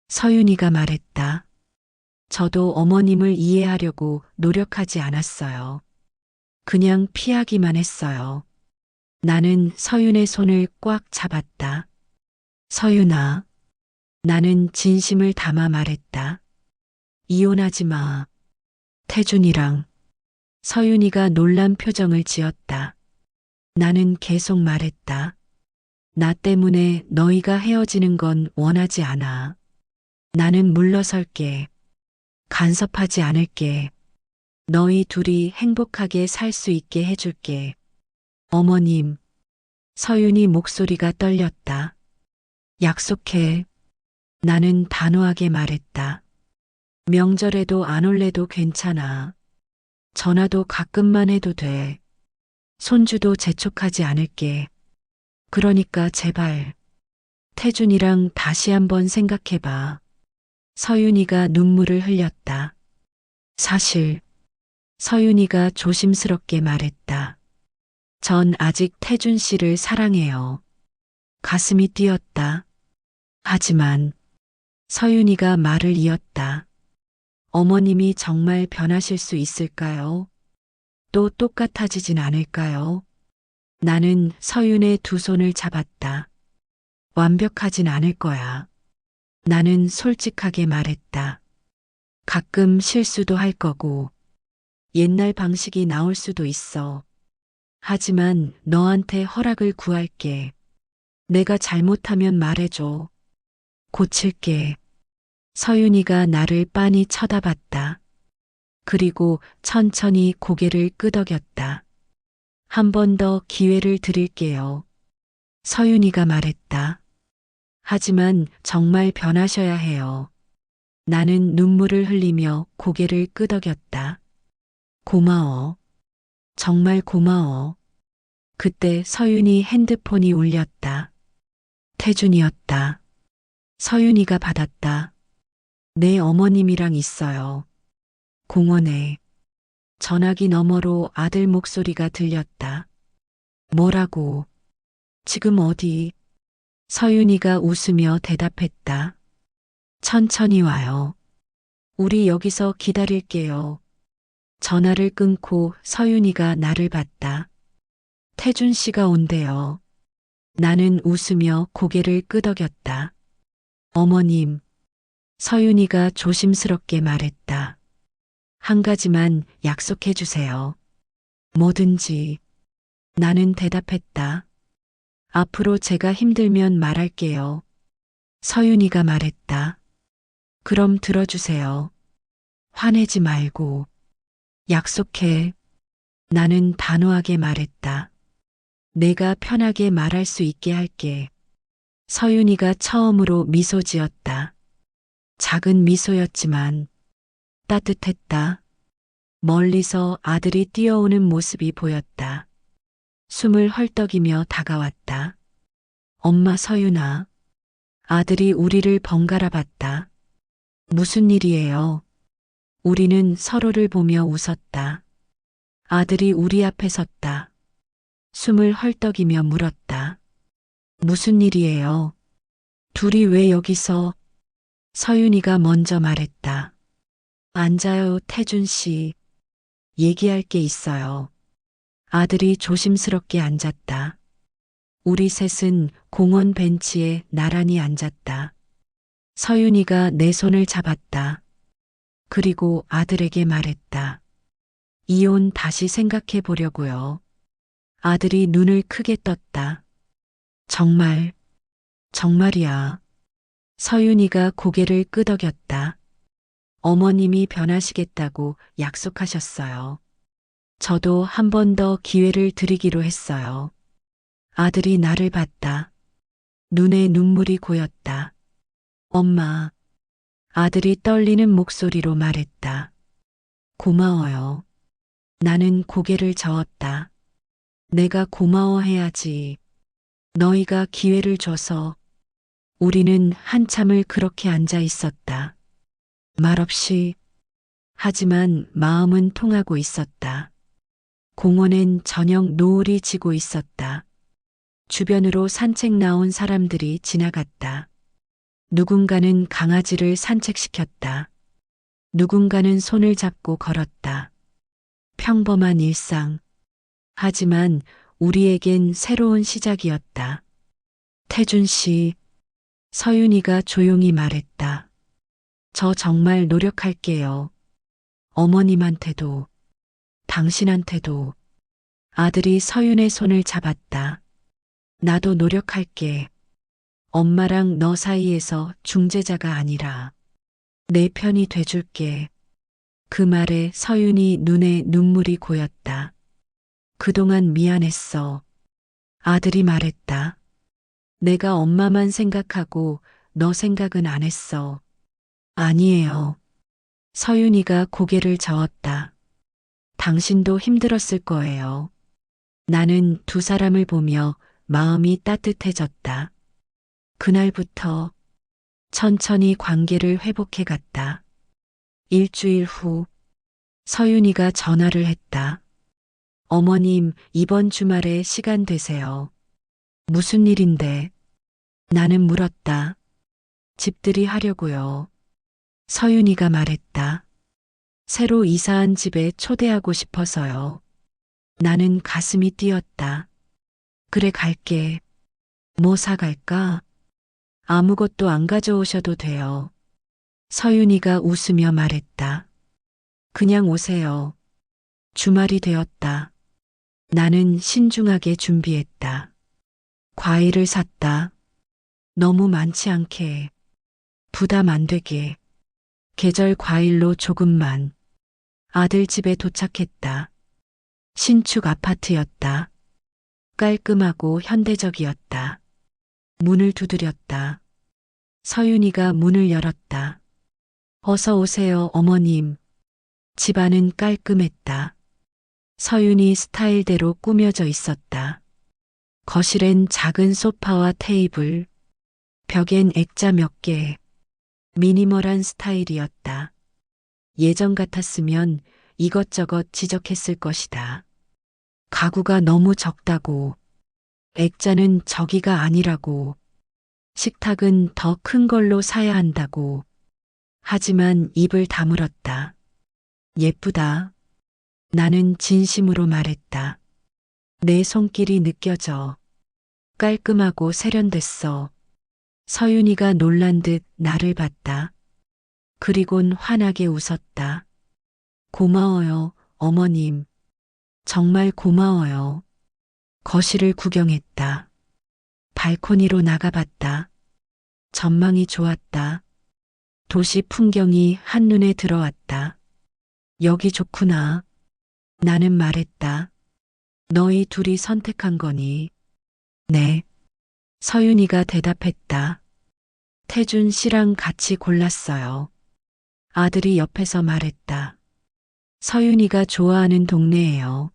서윤이가 말했다. 저도 어머님을 이해하려고 노력하지 않았어요. 그냥 피하기만 했어요. 나는 서윤의 손을 꽉 잡았다. 서윤아, 나는 진심을 담아 말했다. 이혼하지 마. 태준이랑. 서윤이가 놀란 표정을 지었다. 나는 계속 말했다. 나 때문에 너희가 헤어지는 건 원하지 않아. 나는 물러설게. 간섭하지 않을게. 너희 둘이 행복하게 살 수 있게 해줄게. 어머님. 서윤이 목소리가 떨렸다. 약속해. 나는 단호하게 말했다. 명절에도 안 올래도 괜찮아. 전화도 가끔만 해도 돼. 손주도 재촉하지 않을게. 그러니까 제발. 태준이랑 다시 한번 생각해봐. 서윤이가 눈물을 흘렸다. 사실, 서윤이가 조심스럽게 말했다. 전 아직 태준 씨를 사랑해요. 가슴이 뛰었다. 하지만, 서윤이가 말을 이었다. 어머님이 정말 변하실 수 있을까요? 또 똑같아지진 않을까요? 나는 서윤의 두 손을 잡았다. 완벽하진 않을 거야. 나는 솔직하게 말했다. 가끔 실수도 할 거고, 옛날 방식이 나올 수도 있어. 하지만 너한테 허락을 구할게. 내가 잘못하면 말해줘. 고칠게. 서윤이가 나를 빤히 쳐다봤다. 그리고 천천히 고개를 끄덕였다. 한 번 더 기회를 드릴게요. 서윤이가 말했다. 하지만 정말 변하셔야 해요. 나는 눈물을 흘리며 고개를 끄덕였다. 고마워. 정말 고마워. 그때 서윤이 핸드폰이 울렸다. 태준이었다. 서윤이가 받았다. 내 어머님이랑 있어요. 공원에. 전화기 너머로 아들 목소리가 들렸다. 뭐라고? 지금 어디? 서윤이가 웃으며 대답했다. 천천히 와요. 우리 여기서 기다릴게요. 전화를 끊고 서윤이가 나를 봤다. 태준 씨가 온대요. 나는 웃으며 고개를 끄덕였다. 어머님, 서윤이가 조심스럽게 말했다. 한 가지만 약속해 주세요. 뭐든지. 나는 대답했다. 앞으로 제가 힘들면 말할게요. 서윤이가 말했다. 그럼 들어주세요. 화내지 말고. 약속해. 나는 단호하게 말했다. 내가 편하게 말할 수 있게 할게. 서윤이가 처음으로 미소 지었다. 작은 미소였지만 따뜻했다. 멀리서 아들이 뛰어오는 모습이 보였다. 숨을 헐떡이며 다가왔다. 엄마 서윤아. 아들이 우리를 번갈아 봤다. 무슨 일이에요? 우리는 서로를 보며 웃었다. 아들이 우리 앞에 섰다. 숨을 헐떡이며 물었다. 무슨 일이에요? 둘이 왜 여기서? 서윤이가 먼저 말했다. 앉아요, 태준 씨. 얘기할 게 있어요. 아들이 조심스럽게 앉았다. 우리 셋은 공원 벤치에 나란히 앉았다. 서윤이가 내 손을 잡았다. 그리고 아들에게 말했다. 이혼 다시 생각해 보려고요. 아들이 눈을 크게 떴다. 정말, 정말이야. 서윤이가 고개를 끄덕였다. 어머님이 변하시겠다고 약속하셨어요. 저도 한 번 더 기회를 드리기로 했어요. 아들이 나를 봤다. 눈에 눈물이 고였다. 엄마. 아들이 떨리는 목소리로 말했다. 고마워요. 나는 고개를 저었다. 내가 고마워해야지. 너희가 기회를 줘서. 우리는 한참을 그렇게 앉아 있었다. 말없이. 하지만 마음은 통하고 있었다. 공원엔 저녁 노을이 지고 있었다. 주변으로 산책 나온 사람들이 지나갔다. 누군가는 강아지를 산책시켰다. 누군가는 손을 잡고 걸었다. 평범한 일상. 하지만 우리에겐 새로운 시작이었다. 태준 씨, 서윤이가 조용히 말했다. 저 정말 노력할게요. 어머님한테도, 당신한테도. 아들이 서윤의 손을 잡았다. 나도 노력할게. 엄마랑 너 사이에서 중재자가 아니라 내 편이 돼줄게. 그 말에 서윤이 눈에 눈물이 고였다. 그동안 미안했어. 아들이 말했다. 내가 엄마만 생각하고 너 생각은 안 했어. 아니에요. 서윤이가 고개를 저었다. 당신도 힘들었을 거예요. 나는 두 사람을 보며 마음이 따뜻해졌다. 그날부터 천천히 관계를 회복해 갔다. 일주일 후 서윤이가 전화를 했다. 어머님, 이번 주말에 시간 되세요. 무슨 일인데? 나는 물었다. 집들이 하려고요. 서윤이가 말했다. 새로 이사한 집에 초대하고 싶어서요. 나는 가슴이 뛰었다. 그래, 갈게. 뭐 사갈까? 아무것도 안 가져오셔도 돼요. 서윤이가 웃으며 말했다. 그냥 오세요. 주말이 되었다. 나는 신중하게 준비했다. 과일을 샀다. 너무 많지 않게. 부담 안 되게. 계절 과일로 조금만. 아들 집에 도착했다. 신축 아파트였다. 깔끔하고 현대적이었다. 문을 두드렸다. 서윤이가 문을 열었다. 어서 오세요, 어머님. 집안은 깔끔했다. 서윤이 스타일대로 꾸며져 있었다. 거실엔 작은 소파와 테이블, 벽엔 액자 몇 개. 미니멀한 스타일이었다. 예전 같았으면 이것저것 지적했을 것이다. 가구가 너무 적다고, 액자는 저기가 아니라고, 식탁은 더 큰 걸로 사야 한다고. 하지만 입을 다물었다. 예쁘다. 나는 진심으로 말했다. 내 손길이 느껴져. 깔끔하고 세련됐어. 서윤이가 놀란 듯 나를 봤다. 그리곤 환하게 웃었다. 고마워요, 어머님. 정말 고마워요. 거실을 구경했다. 발코니로 나가봤다. 전망이 좋았다. 도시 풍경이 한눈에 들어왔다. 여기 좋구나. 나는 말했다. 너희 둘이 선택한 거니? 네. 서윤이가 대답했다. 태준 씨랑 같이 골랐어요. 아들이 옆에서 말했다. 서윤이가 좋아하는 동네예요.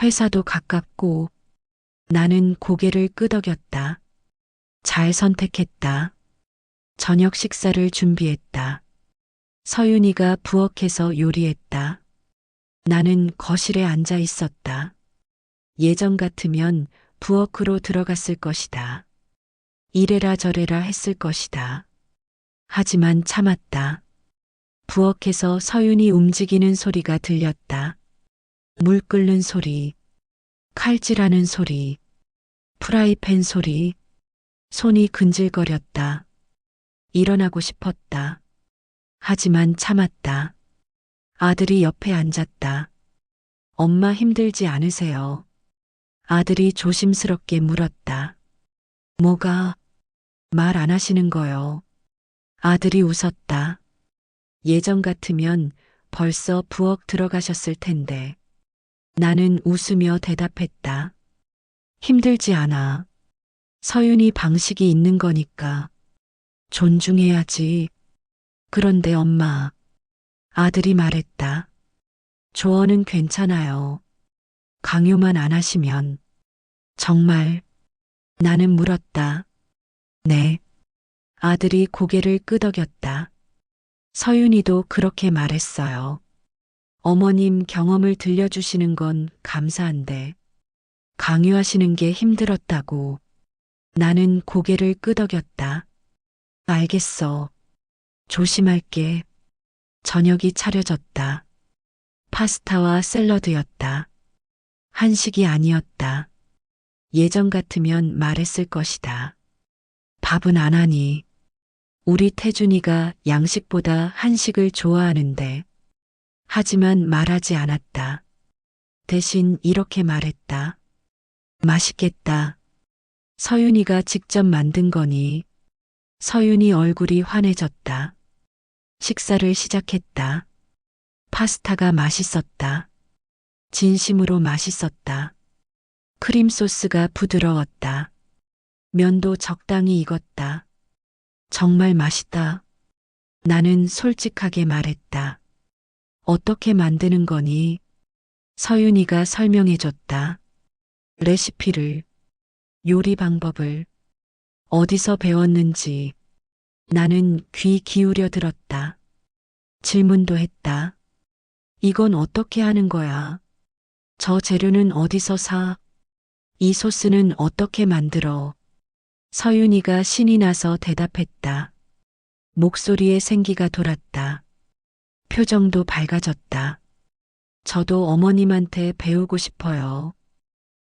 회사도 가깝고. 나는 고개를 끄덕였다. 잘 선택했다. 저녁 식사를 준비했다. 서윤이가 부엌에서 요리했다. 나는 거실에 앉아 있었다. 예전 같으면 부엌으로 들어갔을 것이다. 이래라 저래라 했을 것이다. 하지만 참았다. 부엌에서 서윤이 움직이는 소리가 들렸다. 물 끓는 소리, 칼질하는 소리, 프라이팬 소리, 손이 근질거렸다. 일어나고 싶었다. 하지만 참았다. 아들이 옆에 앉았다. 엄마 힘들지 않으세요? 아들이 조심스럽게 물었다. 뭐가? 말 안 하시는 거요. 아들이 웃었다. 예전 같으면 벌써 부엌 들어가셨을 텐데. 나는 웃으며 대답했다. 힘들지 않아. 서윤이 방식이 있는 거니까. 존중해야지. 그런데 엄마. 아들이 말했다. 조언은 괜찮아요. 강요만 안 하시면. 정말. 나는 물었다. 네. 아들이 고개를 끄덕였다. 서윤이도 그렇게 말했어요. 어머님 경험을 들려주시는 건 감사한데 강요하시는 게 힘들었다고. 나는 고개를 끄덕였다. 알겠어. 조심할게. 저녁이 차려졌다. 파스타와 샐러드였다. 한식이 아니었다. 예전 같으면 말했을 것이다. 밥은 안 하니. 우리 태준이가 양식보다 한식을 좋아하는데. 하지만 말하지 않았다. 대신 이렇게 말했다. 맛있겠다. 서윤이가 직접 만든 거니. 서윤이 얼굴이 환해졌다. 식사를 시작했다. 파스타가 맛있었다. 진심으로 맛있었다. 크림 소스가 부드러웠다. 면도 적당히 익었다. 정말 맛있다. 나는 솔직하게 말했다. 어떻게 만드는 거니? 서윤이가 설명해줬다. 레시피를, 요리 방법을, 어디서 배웠는지. 나는 귀 기울여 들었다. 질문도 했다. 이건 어떻게 하는 거야? 저 재료는 어디서 사? 이 소스는 어떻게 만들어? 서윤이가 신이 나서 대답했다. 목소리에 생기가 돌았다. 표정도 밝아졌다. 저도 어머님한테 배우고 싶어요.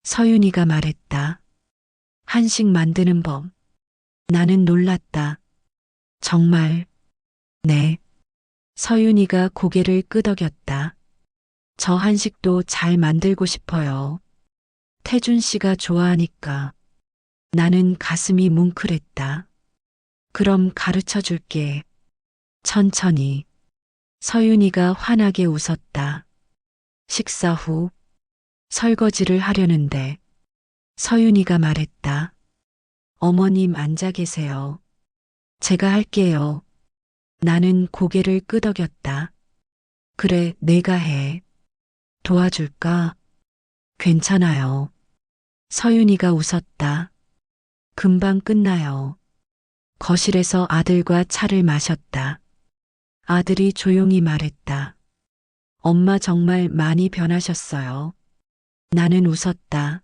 서윤이가 말했다. 한식 만드는 법. 나는 놀랐다. 정말. 네. 서윤이가 고개를 끄덕였다. 저 한식도 잘 만들고 싶어요. 태준 씨가 좋아하니까. 나는 가슴이 뭉클했다. 그럼 가르쳐 줄게. 천천히. 서윤이가 환하게 웃었다. 식사 후 설거지를 하려는데 서윤이가 말했다. 어머님 앉아 계세요. 제가 할게요. 나는 고개를 끄덕였다. 그래, 내가 해. 도와줄까? 괜찮아요. 서윤이가 웃었다. 금방 끝나요. 거실에서 아들과 차를 마셨다. 아들이 조용히 말했다. 엄마 정말 많이 변하셨어요. 나는 웃었다.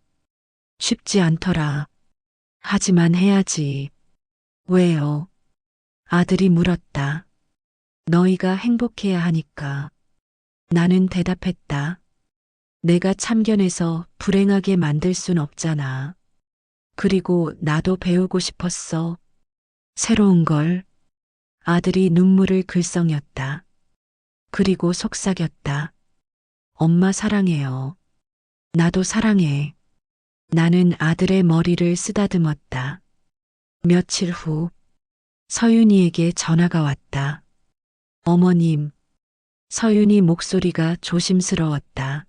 쉽지 않더라. 하지만 해야지. 왜요? 아들이 물었다. 너희가 행복해야 하니까. 나는 대답했다. 내가 참견해서 불행하게 만들 순 없잖아. 그리고 나도 배우고 싶었어. 새로운 걸. 아들이 눈물을 글썽였다. 그리고 속삭였다. 엄마 사랑해요. 나도 사랑해. 나는 아들의 머리를 쓰다듬었다. 며칠 후 서윤이에게 전화가 왔다. 어머님, 서윤이 목소리가 조심스러웠다.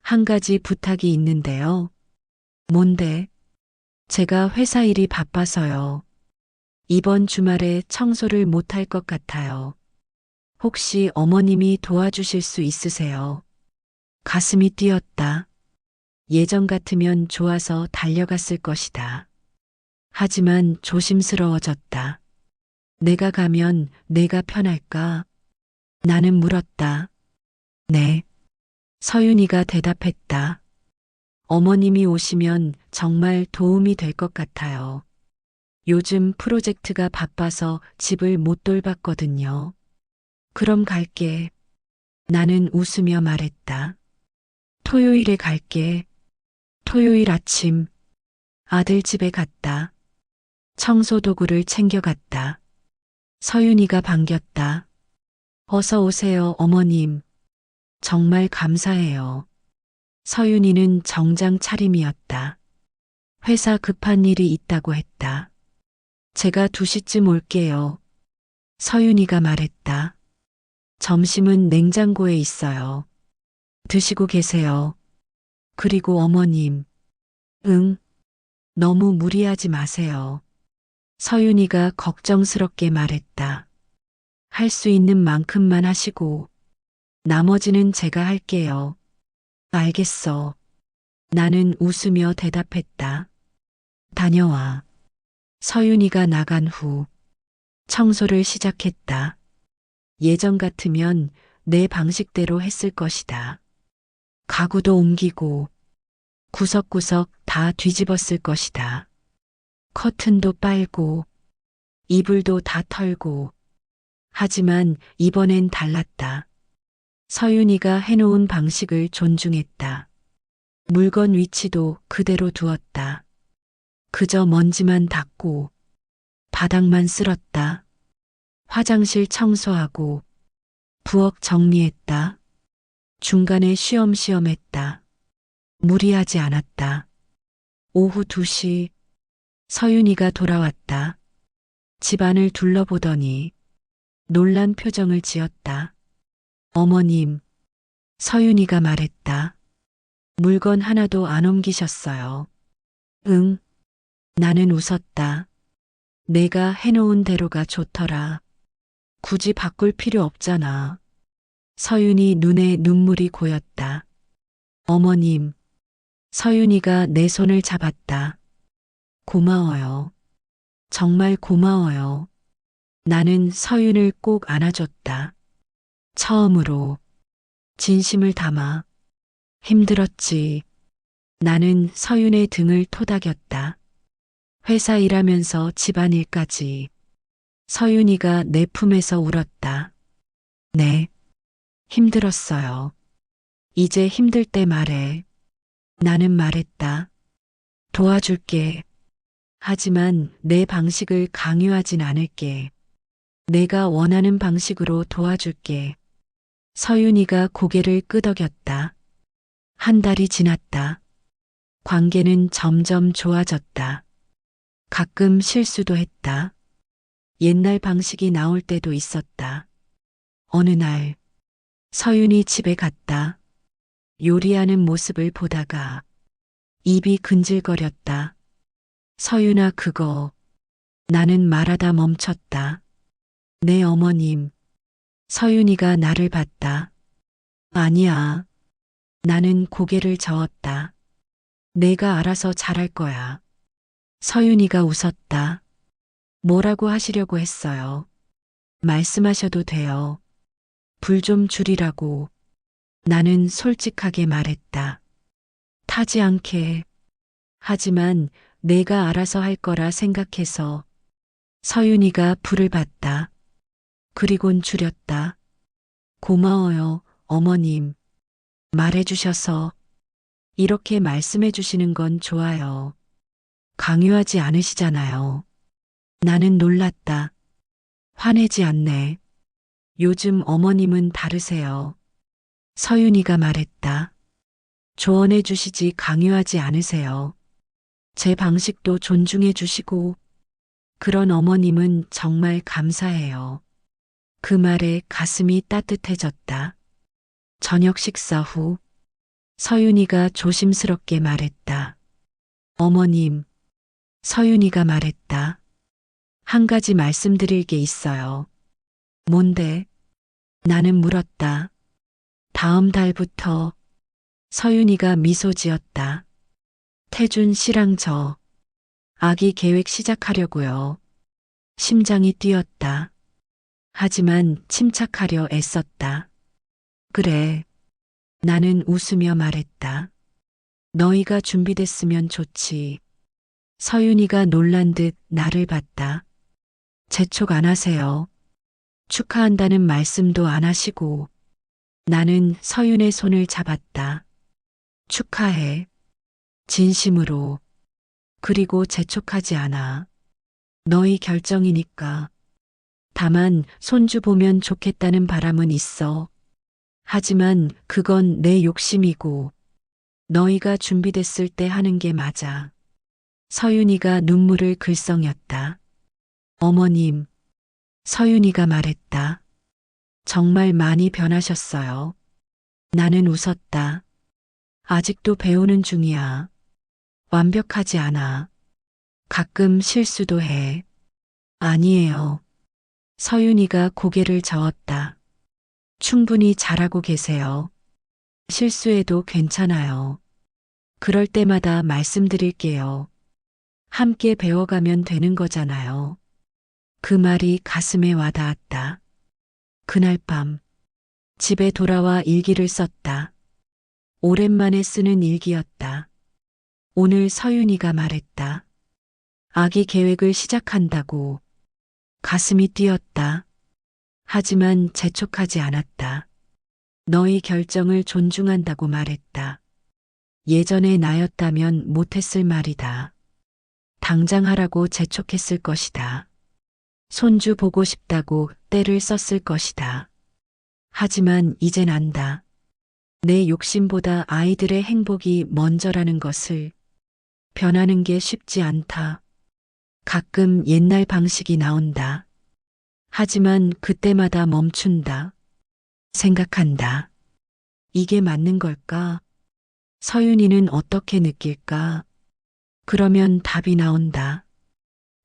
한 가지 부탁이 있는데요. 뭔데? 제가 회사 일이 바빠서요. 이번 주말에 청소를 못할 것 같아요. 혹시 어머님이 도와주실 수 있으세요? 가슴이 뛰었다. 예전 같으면 좋아서 달려갔을 것이다. 하지만 조심스러워졌다. 내가 가면 내가 편할까? 나는 물었다. 네. 서윤이가 대답했다. 어머님이 오시면 정말 도움이 될 것 같아요. 요즘 프로젝트가 바빠서 집을 못 돌봤거든요. 그럼 갈게. 나는 웃으며 말했다. 토요일에 갈게. 토요일 아침 아들 집에 갔다. 청소 도구를 챙겨갔다. 서윤이가 반겼다. 어서 오세요, 어머님. 정말 감사해요. 서윤이는 정장 차림이었다. 회사 급한 일이 있다고 했다. 제가 2시쯤 올게요. 서윤이가 말했다. 점심은 냉장고에 있어요. 드시고 계세요. 그리고 어머님. 응, 너무 무리하지 마세요. 서윤이가 걱정스럽게 말했다. 할 수 있는 만큼만 하시고, 나머지는 제가 할게요. 알겠어. 나는 웃으며 대답했다. 다녀와. 서윤이가 나간 후 청소를 시작했다. 예전 같으면 내 방식대로 했을 것이다. 가구도 옮기고 구석구석 다 뒤집었을 것이다. 커튼도 빨고 이불도 다 털고. 하지만 이번엔 달랐다. 서윤이가 해놓은 방식을 존중했다. 물건 위치도 그대로 두었다. 그저 먼지만 닦고 바닥만 쓸었다. 화장실 청소하고 부엌 정리했다. 중간에 쉬엄쉬엄 했다. 무리하지 않았다. 오후 2시 서윤이가 돌아왔다. 집안을 둘러보더니 놀란 표정을 지었다. 어머님, 서윤이가 말했다. 물건 하나도 안 옮기셨어요. 응. 나는 웃었다. 내가 해놓은 대로가 좋더라. 굳이 바꿀 필요 없잖아. 서윤이 눈에 눈물이 고였다. 어머님, 서윤이가 내 손을 잡았다. 고마워요. 정말 고마워요. 나는 서윤을 꼭 안아줬다. 처음으로 진심을 담아. 힘들었지. 나는 서윤의 등을 토닥였다. 회사 일하면서 집안일까지. 서윤이가 내 품에서 울었다. 네, 힘들었어요. 이제 힘들 때 말해. 나는 말했다. 도와줄게. 하지만 내 방식을 강요하진 않을게. 내가 원하는 방식으로 도와줄게. 서윤이가 고개를 끄덕였다. 한 달이 지났다. 관계는 점점 좋아졌다. 가끔 실수도 했다. 옛날 방식이 나올 때도 있었다. 어느 날 서윤이 집에 갔다. 요리하는 모습을 보다가 입이 근질거렸다. 서윤아 그거. 나는 말하다 멈췄다. 네 어머님. 서윤이가 나를 봤다. 아니야. 나는 고개를 저었다. 내가 알아서 잘할 거야. 서윤이가 웃었다. 뭐라고 하시려고 했어요? 말씀하셔도 돼요. 불 좀 줄이라고. 나는 솔직하게 말했다. 타지 않게. 하지만 내가 알아서 할 거라 생각해서. 서윤이가 불을 봤다. 그리곤 줄였다. 고마워요, 어머님. 말해주셔서 이렇게 말씀해 주시는 건 좋아요. 강요하지 않으시잖아요. 나는 놀랐다. 화내지 않네. 요즘 어머님은 다르세요. 서윤이가 말했다. 조언해 주시지 강요하지 않으세요. 제 방식도 존중해 주시고 그런 어머님은 정말 감사해요. 그 말에 가슴이 따뜻해졌다. 저녁 식사 후 서윤이가 조심스럽게 말했다. 어머님, 서윤이가 말했다. 한 가지 말씀드릴 게 있어요. 뭔데? 나는 물었다. 다음 달부터 서윤이가 미소 지었다. 태준 씨랑 저 아기 계획 시작하려고요. 심장이 뛰었다. 하지만 침착하려 애썼다. 그래. 나는 웃으며 말했다. 너희가 준비됐으면 좋지. 서윤이가 놀란 듯 나를 봤다. 재촉 안 하세요. 축하한다는 말씀도 안 하시고. 나는 서윤의 손을 잡았다. 축하해. 진심으로. 그리고 재촉하지 않아. 너희 결정이니까. 다만 손주 보면 좋겠다는 바람은 있어. 하지만 그건 내 욕심이고 너희가 준비됐을 때 하는 게 맞아. 서윤이가 눈물을 글썽였다. 어머님, 서윤이가 말했다. 정말 많이 변하셨어요. 나는 웃었다. 아직도 배우는 중이야. 완벽하지 않아. 가끔 실수도 해. 아니에요. 서윤이가 고개를 저었다. 충분히 잘하고 계세요. 실수해도 괜찮아요. 그럴 때마다 말씀드릴게요. 함께 배워가면 되는 거잖아요. 그 말이 가슴에 와닿았다. 그날 밤, 집에 돌아와 일기를 썼다. 오랜만에 쓰는 일기였다. 오늘 서윤이가 말했다. 아기 계획을 시작한다고. 가슴이 뛰었다. 하지만 재촉하지 않았다. 너희 결정을 존중한다고 말했다. 예전에 나였다면 못했을 말이다. 당장 하라고 재촉했을 것이다. 손주 보고 싶다고 때를 썼을 것이다. 하지만 이젠 안다. 내 욕심보다 아이들의 행복이 먼저라는 것을. 변하는 게 쉽지 않다. 가끔 옛날 방식이 나온다. 하지만 그때마다 멈춘다. 생각한다. 이게 맞는 걸까? 서윤이는 어떻게 느낄까? 그러면 답이 나온다.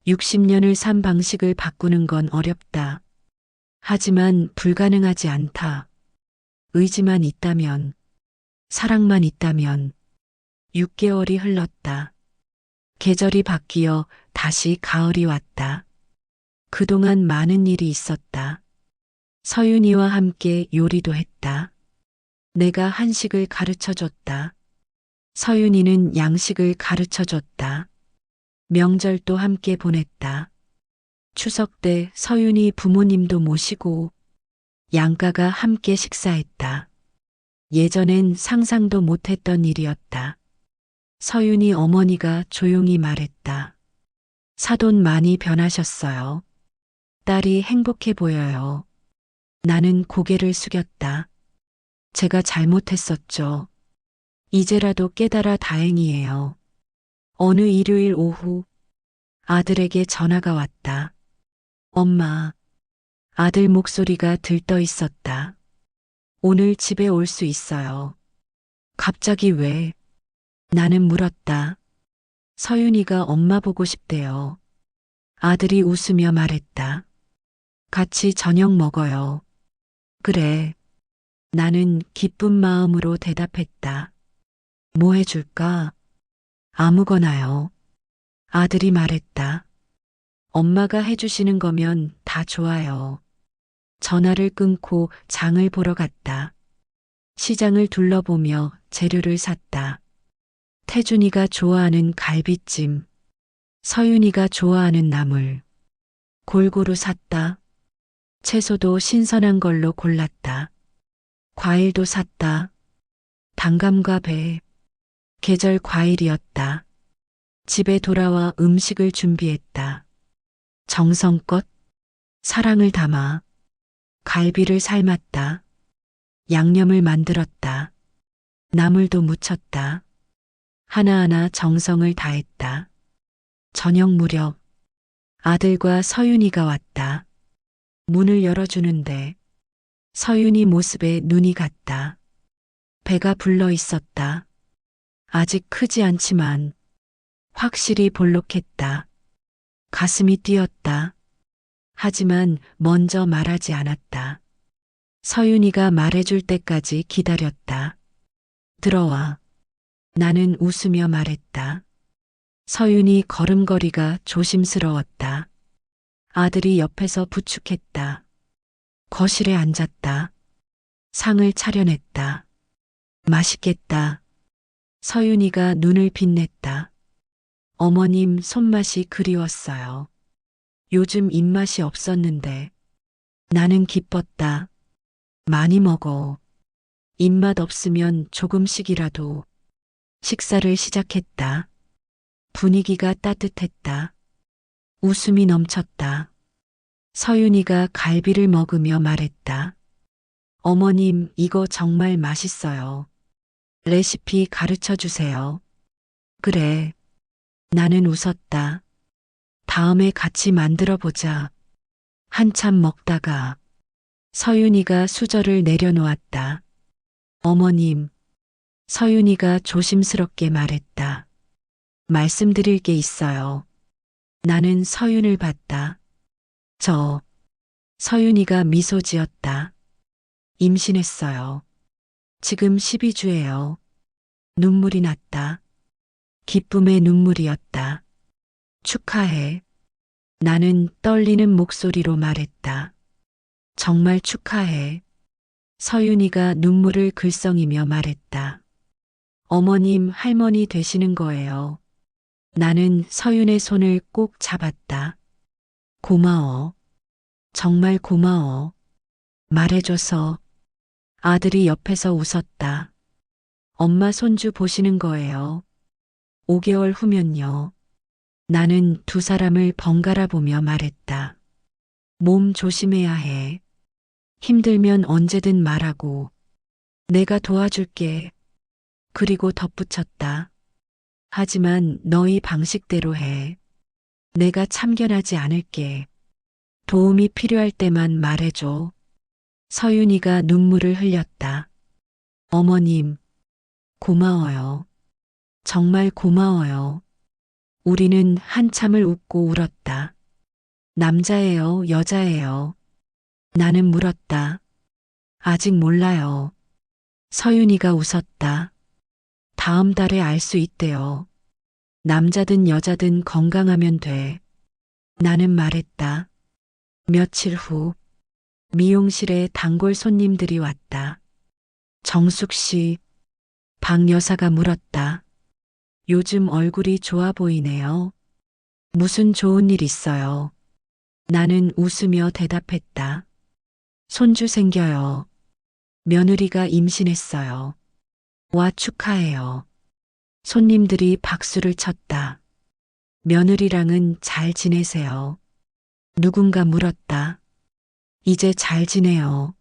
60년을 산 방식을 바꾸는 건 어렵다. 하지만 불가능하지 않다. 의지만 있다면, 사랑만 있다면. 6개월이 흘렀다. 계절이 바뀌어 다시 가을이 왔다. 그동안 많은 일이 있었다. 서윤이와 함께 요리도 했다. 내가 한식을 가르쳐 줬다. 서윤이는 양식을 가르쳐 줬다. 명절도 함께 보냈다. 추석 때 서윤이 부모님도 모시고 양가가 함께 식사했다. 예전엔 상상도 못했던 일이었다. 서윤이 어머니가 조용히 말했다. 사돈 많이 변하셨어요. 딸이 행복해 보여요. 나는 고개를 숙였다. 제가 잘못했었죠. 이제라도 깨달아 다행이에요. 어느 일요일 오후 아들에게 전화가 왔다. 엄마, 아들 목소리가 들떠 있었다. 오늘 집에 올 수 있어요. 갑자기 왜? 나는 물었다. 서윤이가 엄마 보고 싶대요. 아들이 웃으며 말했다. 같이 저녁 먹어요. 그래. 나는 기쁜 마음으로 대답했다. 뭐 해줄까? 아무거나요. 아들이 말했다. 엄마가 해주시는 거면 다 좋아요. 전화를 끊고 장을 보러 갔다. 시장을 둘러보며 재료를 샀다. 태준이가 좋아하는 갈비찜, 서윤이가 좋아하는 나물. 골고루 샀다. 채소도 신선한 걸로 골랐다. 과일도 샀다. 단감과 배, 계절 과일이었다. 집에 돌아와 음식을 준비했다. 정성껏 사랑을 담아 갈비를 삶았다. 양념을 만들었다. 나물도 무쳤다. 하나하나 정성을 다했다. 저녁 무렵 아들과 서윤이가 왔다. 문을 열어주는데 서윤이 모습에 눈이 갔다. 배가 불러 있었다. 아직 크지 않지만 확실히 볼록했다. 가슴이 뛰었다. 하지만 먼저 말하지 않았다. 서윤이가 말해줄 때까지 기다렸다. 들어와. 나는 웃으며 말했다. 서윤이 걸음걸이가 조심스러웠다. 아들이 옆에서 부축했다. 거실에 앉았다. 상을 차려냈다. 맛있겠다. 서윤이가 눈을 빛냈다. 어머님 손맛이 그리웠어요. 요즘 입맛이 없었는데 나는 기뻤다. 많이 먹어. 입맛 없으면 조금씩이라도. 식사를 시작했다. 분위기가 따뜻했다. 웃음이 넘쳤다. 서윤이가 갈비를 먹으며 말했다. 어머님, 이거 정말 맛있어요. 레시피 가르쳐 주세요. 그래. 나는 웃었다. 다음에 같이 만들어 보자. 한참 먹다가 서윤이가 수저를 내려놓았다. 어머님, 서윤이가 조심스럽게 말했다. 말씀드릴 게 있어요. 나는 서윤을 봤다. 서윤이가 미소 지었다. 임신했어요. 지금 12주예요. 눈물이 났다. 기쁨의 눈물이었다. 축하해. 나는 떨리는 목소리로 말했다. 정말 축하해. 서윤이가 눈물을 글썽이며 말했다. 어머님, 할머니 되시는 거예요. 나는 서윤의 손을 꼭 잡았다. 고마워. 정말 고마워. 말해줘서. 아들이 옆에서 웃었다. 엄마 손주 보시는 거예요. 5개월 후면요. 나는 두 사람을 번갈아 보며 말했다. 몸 조심해야 해. 힘들면 언제든 말하고. 내가 도와줄게. 그리고 덧붙였다. 하지만 너희 방식대로 해. 내가 참견하지 않을게. 도움이 필요할 때만 말해줘. 서윤이가 눈물을 흘렸다. 어머님, 고마워요. 정말 고마워요. 우리는 한참을 웃고 울었다. 남자예요, 여자예요? 나는 물었다. 아직 몰라요. 서윤이가 웃었다. 다음 달에 알 수 있대요. 남자든 여자든 건강하면 돼. 나는 말했다. 며칠 후 미용실에 단골 손님들이 왔다. 정숙 씨, 박 여사가 물었다. 요즘 얼굴이 좋아 보이네요. 무슨 좋은 일 있어요? 나는 웃으며 대답했다. 손주 생겨요. 며느리가 임신했어요. 와 축하해요. 손님들이 박수를 쳤다. 며느리랑은 잘 지내세요? 누군가 물었다. 이제 잘 지내요.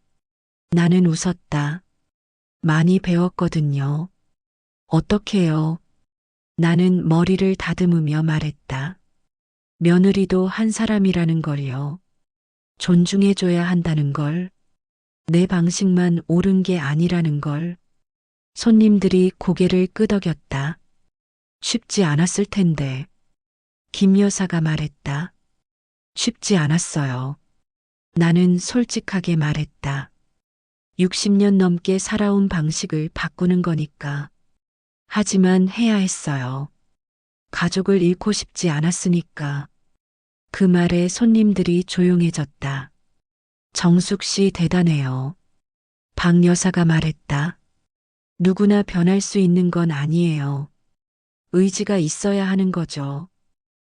나는 웃었다. 많이 배웠거든요. 어떻게요? 나는 머리를 다듬으며 말했다. 며느리도 한 사람이라는 걸요. 존중해줘야 한다는 걸. 내 방식만 옳은 게 아니라는 걸. 손님들이 고개를 끄덕였다. 쉽지 않았을 텐데. 김 여사가 말했다. 쉽지 않았어요. 나는 솔직하게 말했다. 60년 넘게 살아온 방식을 바꾸는 거니까. 하지만 해야 했어요. 가족을 잃고 싶지 않았으니까. 그 말에 손님들이 조용해졌다. 정숙 씨 대단해요. 박 여사가 말했다. 누구나 변할 수 있는 건 아니에요. 의지가 있어야 하는 거죠.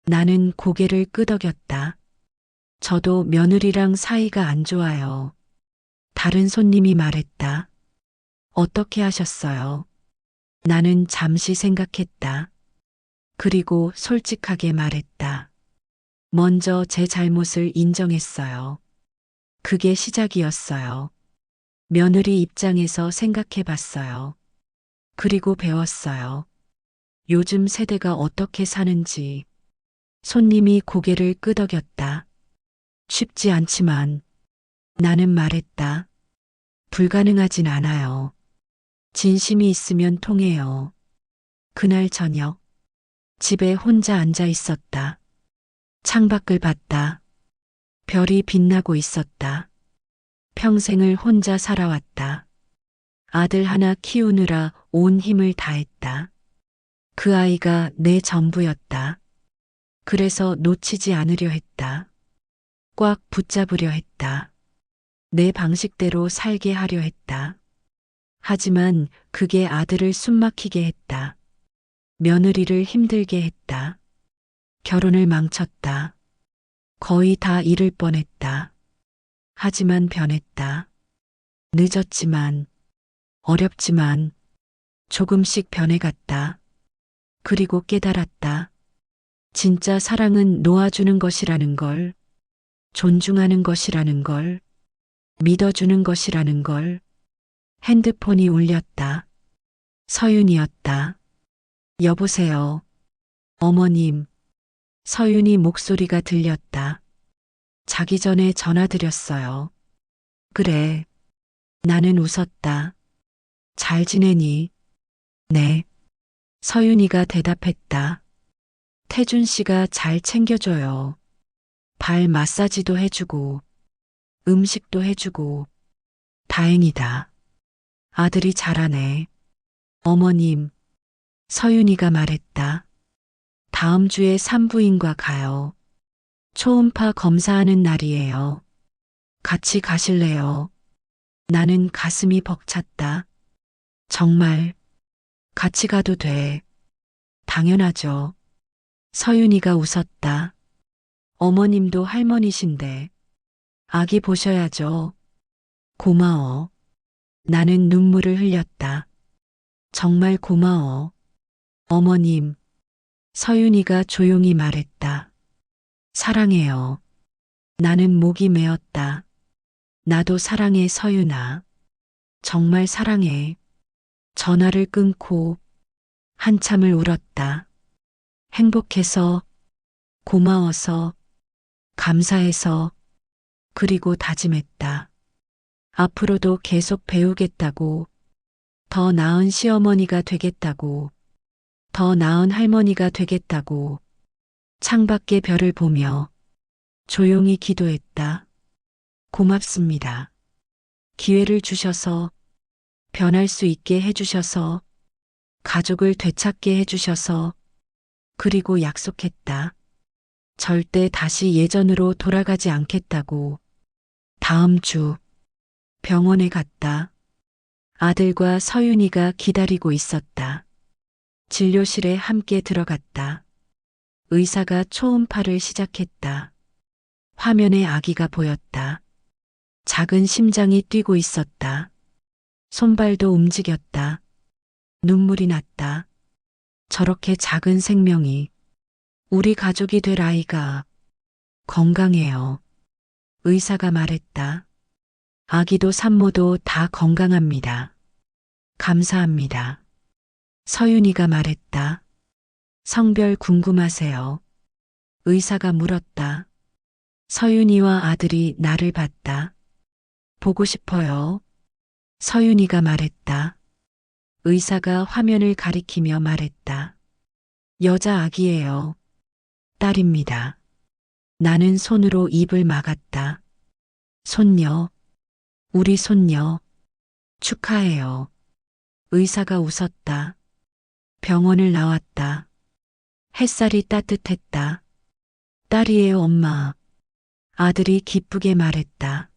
나는 고개를 끄덕였다. 저도 며느리랑 사이가 안 좋아요. 다른 손님이 말했다. 어떻게 하셨어요? 나는 잠시 생각했다. 그리고 솔직하게 말했다. 먼저 제 잘못을 인정했어요. 그게 시작이었어요. 며느리 입장에서 생각해 봤어요. 그리고 배웠어요. 요즘 세대가 어떻게 사는지. 손님이 고개를 끄덕였다. 쉽지 않지만 나는 말했다. 불가능하진 않아요. 진심이 있으면 통해요. 그날 저녁 집에 혼자 앉아 있었다. 창밖을 봤다. 별이 빛나고 있었다. 평생을 혼자 살아왔다. 아들 하나 키우느라 온 힘을 다했다. 그 아이가 내 전부였다. 그래서 놓치지 않으려 했다. 꽉 붙잡으려 했다. 내 방식대로 살게 하려 했다. 하지만 그게 아들을 숨막히게 했다. 며느리를 힘들게 했다. 결혼을 망쳤다. 거의 다 잃을 뻔했다. 하지만 변했다. 늦었지만, 어렵지만, 조금씩 변해갔다. 그리고 깨달았다. 진짜 사랑은 놓아주는 것이라는 걸, 존중하는 것이라는 걸, 믿어주는 것이라는 걸. 핸드폰이 울렸다. 서윤이었다. 여보세요. 어머님. 서윤이 목소리가 들렸다. 자기 전에 전화드렸어요. 그래. 나는 웃었다. 잘 지내니? 네. 서윤이가 대답했다. 태준 씨가 잘 챙겨줘요. 발 마사지도 해주고, 음식도 해주고, 다행이다. 아들이 잘하네. 어머님, 서윤이가 말했다. 다음 주에 산부인과 가요. 초음파 검사하는 날이에요. 같이 가실래요? 나는 가슴이 벅찼다. 정말, 같이 가도 돼. 당연하죠. 서윤이가 웃었다. 어머님도 할머니신데, 아기 보셔야죠. 고마워. 나는 눈물을 흘렸다. 정말 고마워. 어머님, 서윤이가 조용히 말했다. 사랑해요. 나는 목이 메었다. 나도 사랑해, 서윤아. 정말 사랑해. 전화를 끊고 한참을 울었다. 행복해서, 고마워서, 감사해서, 그리고 다짐했다. 앞으로도 계속 배우겠다고, 더 나은 시어머니가 되겠다고, 더 나은 할머니가 되겠다고, 창밖의 별을 보며 조용히 기도했다. 고맙습니다. 기회를 주셔서, 변할 수 있게 해주셔서, 가족을 되찾게 해주셔서, 그리고 약속했다. 절대 다시 예전으로 돌아가지 않겠다고. 다음 주 병원에 갔다. 아들과 서윤이가 기다리고 있었다. 진료실에 함께 들어갔다. 의사가 초음파를 시작했다. 화면에 아기가 보였다. 작은 심장이 뛰고 있었다. 손발도 움직였다. 눈물이 났다. 저렇게 작은 생명이 우리 가족이 될 아이가 건강해요. 의사가 말했다. 아기도 산모도 다 건강합니다. 감사합니다. 서윤이가 말했다. 성별 궁금하세요? 의사가 물었다. 서윤이와 아들이 나를 봤다. 보고 싶어요. 서윤이가 말했다. 의사가 화면을 가리키며 말했다. 여자 아기예요. 딸입니다. 나는 손으로 입을 막았다. 손녀, 우리 손녀, 축하해요. 의사가 웃었다. 병원을 나왔다. 햇살이 따뜻했다. 딸이에요, 엄마. 아들이 기쁘게 말했다.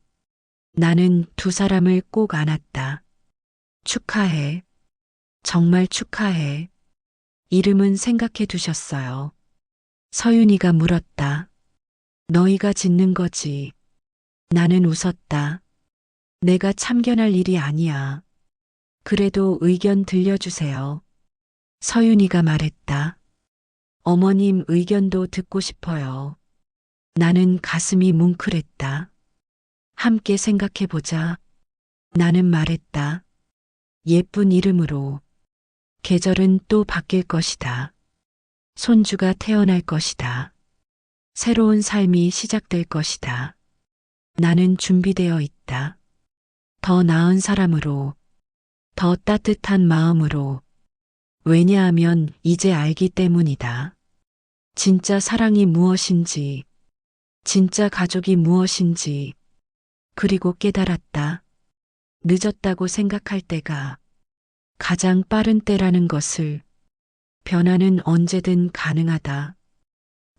나는 두 사람을 꼭 안았다. 축하해. 정말 축하해. 이름은 생각해 두셨어요. 서윤이가 물었다. 너희가 짓는 거지. 나는 웃었다. 내가 참견할 일이 아니야. 그래도 의견 들려주세요. 서윤이가 말했다. 어머님 의견도 듣고 싶어요. 나는 가슴이 뭉클했다. 함께 생각해보자. 나는 말했다. 예쁜 이름으로. 계절은 또 바뀔 것이다. 손주가 태어날 것이다. 새로운 삶이 시작될 것이다. 나는 준비되어 있다. 더 나은 사람으로, 더 따뜻한 마음으로. 왜냐하면 이제 알기 때문이다. 진짜 사랑이 무엇인지, 진짜 가족이 무엇인지, 그리고 깨달았다. 늦었다고 생각할 때가 가장 빠른 때라는 것을. 변화는 언제든 가능하다.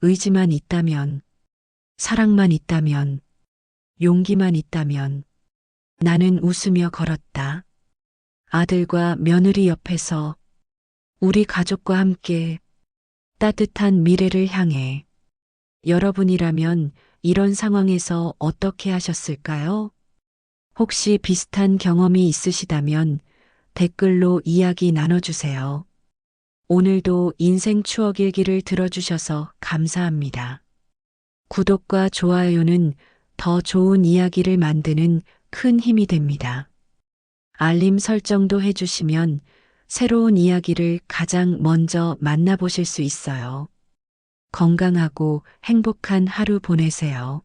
의지만 있다면, 사랑만 있다면, 용기만 있다면. 나는 웃으며 걸었다. 아들과 며느리 옆에서 우리 가족과 함께 따뜻한 미래를 향해. 여러분이라면 이런 상황에서 어떻게 하셨을까요? 혹시 비슷한 경험이 있으시다면 댓글로 이야기 나눠주세요. 오늘도 인생 추억 일기를 들어주셔서 감사합니다. 구독과 좋아요는 더 좋은 이야기를 만드는 큰 힘이 됩니다. 알림 설정도 해주시면 새로운 이야기를 가장 먼저 만나보실 수 있어요. 건강하고 행복한 하루 보내세요.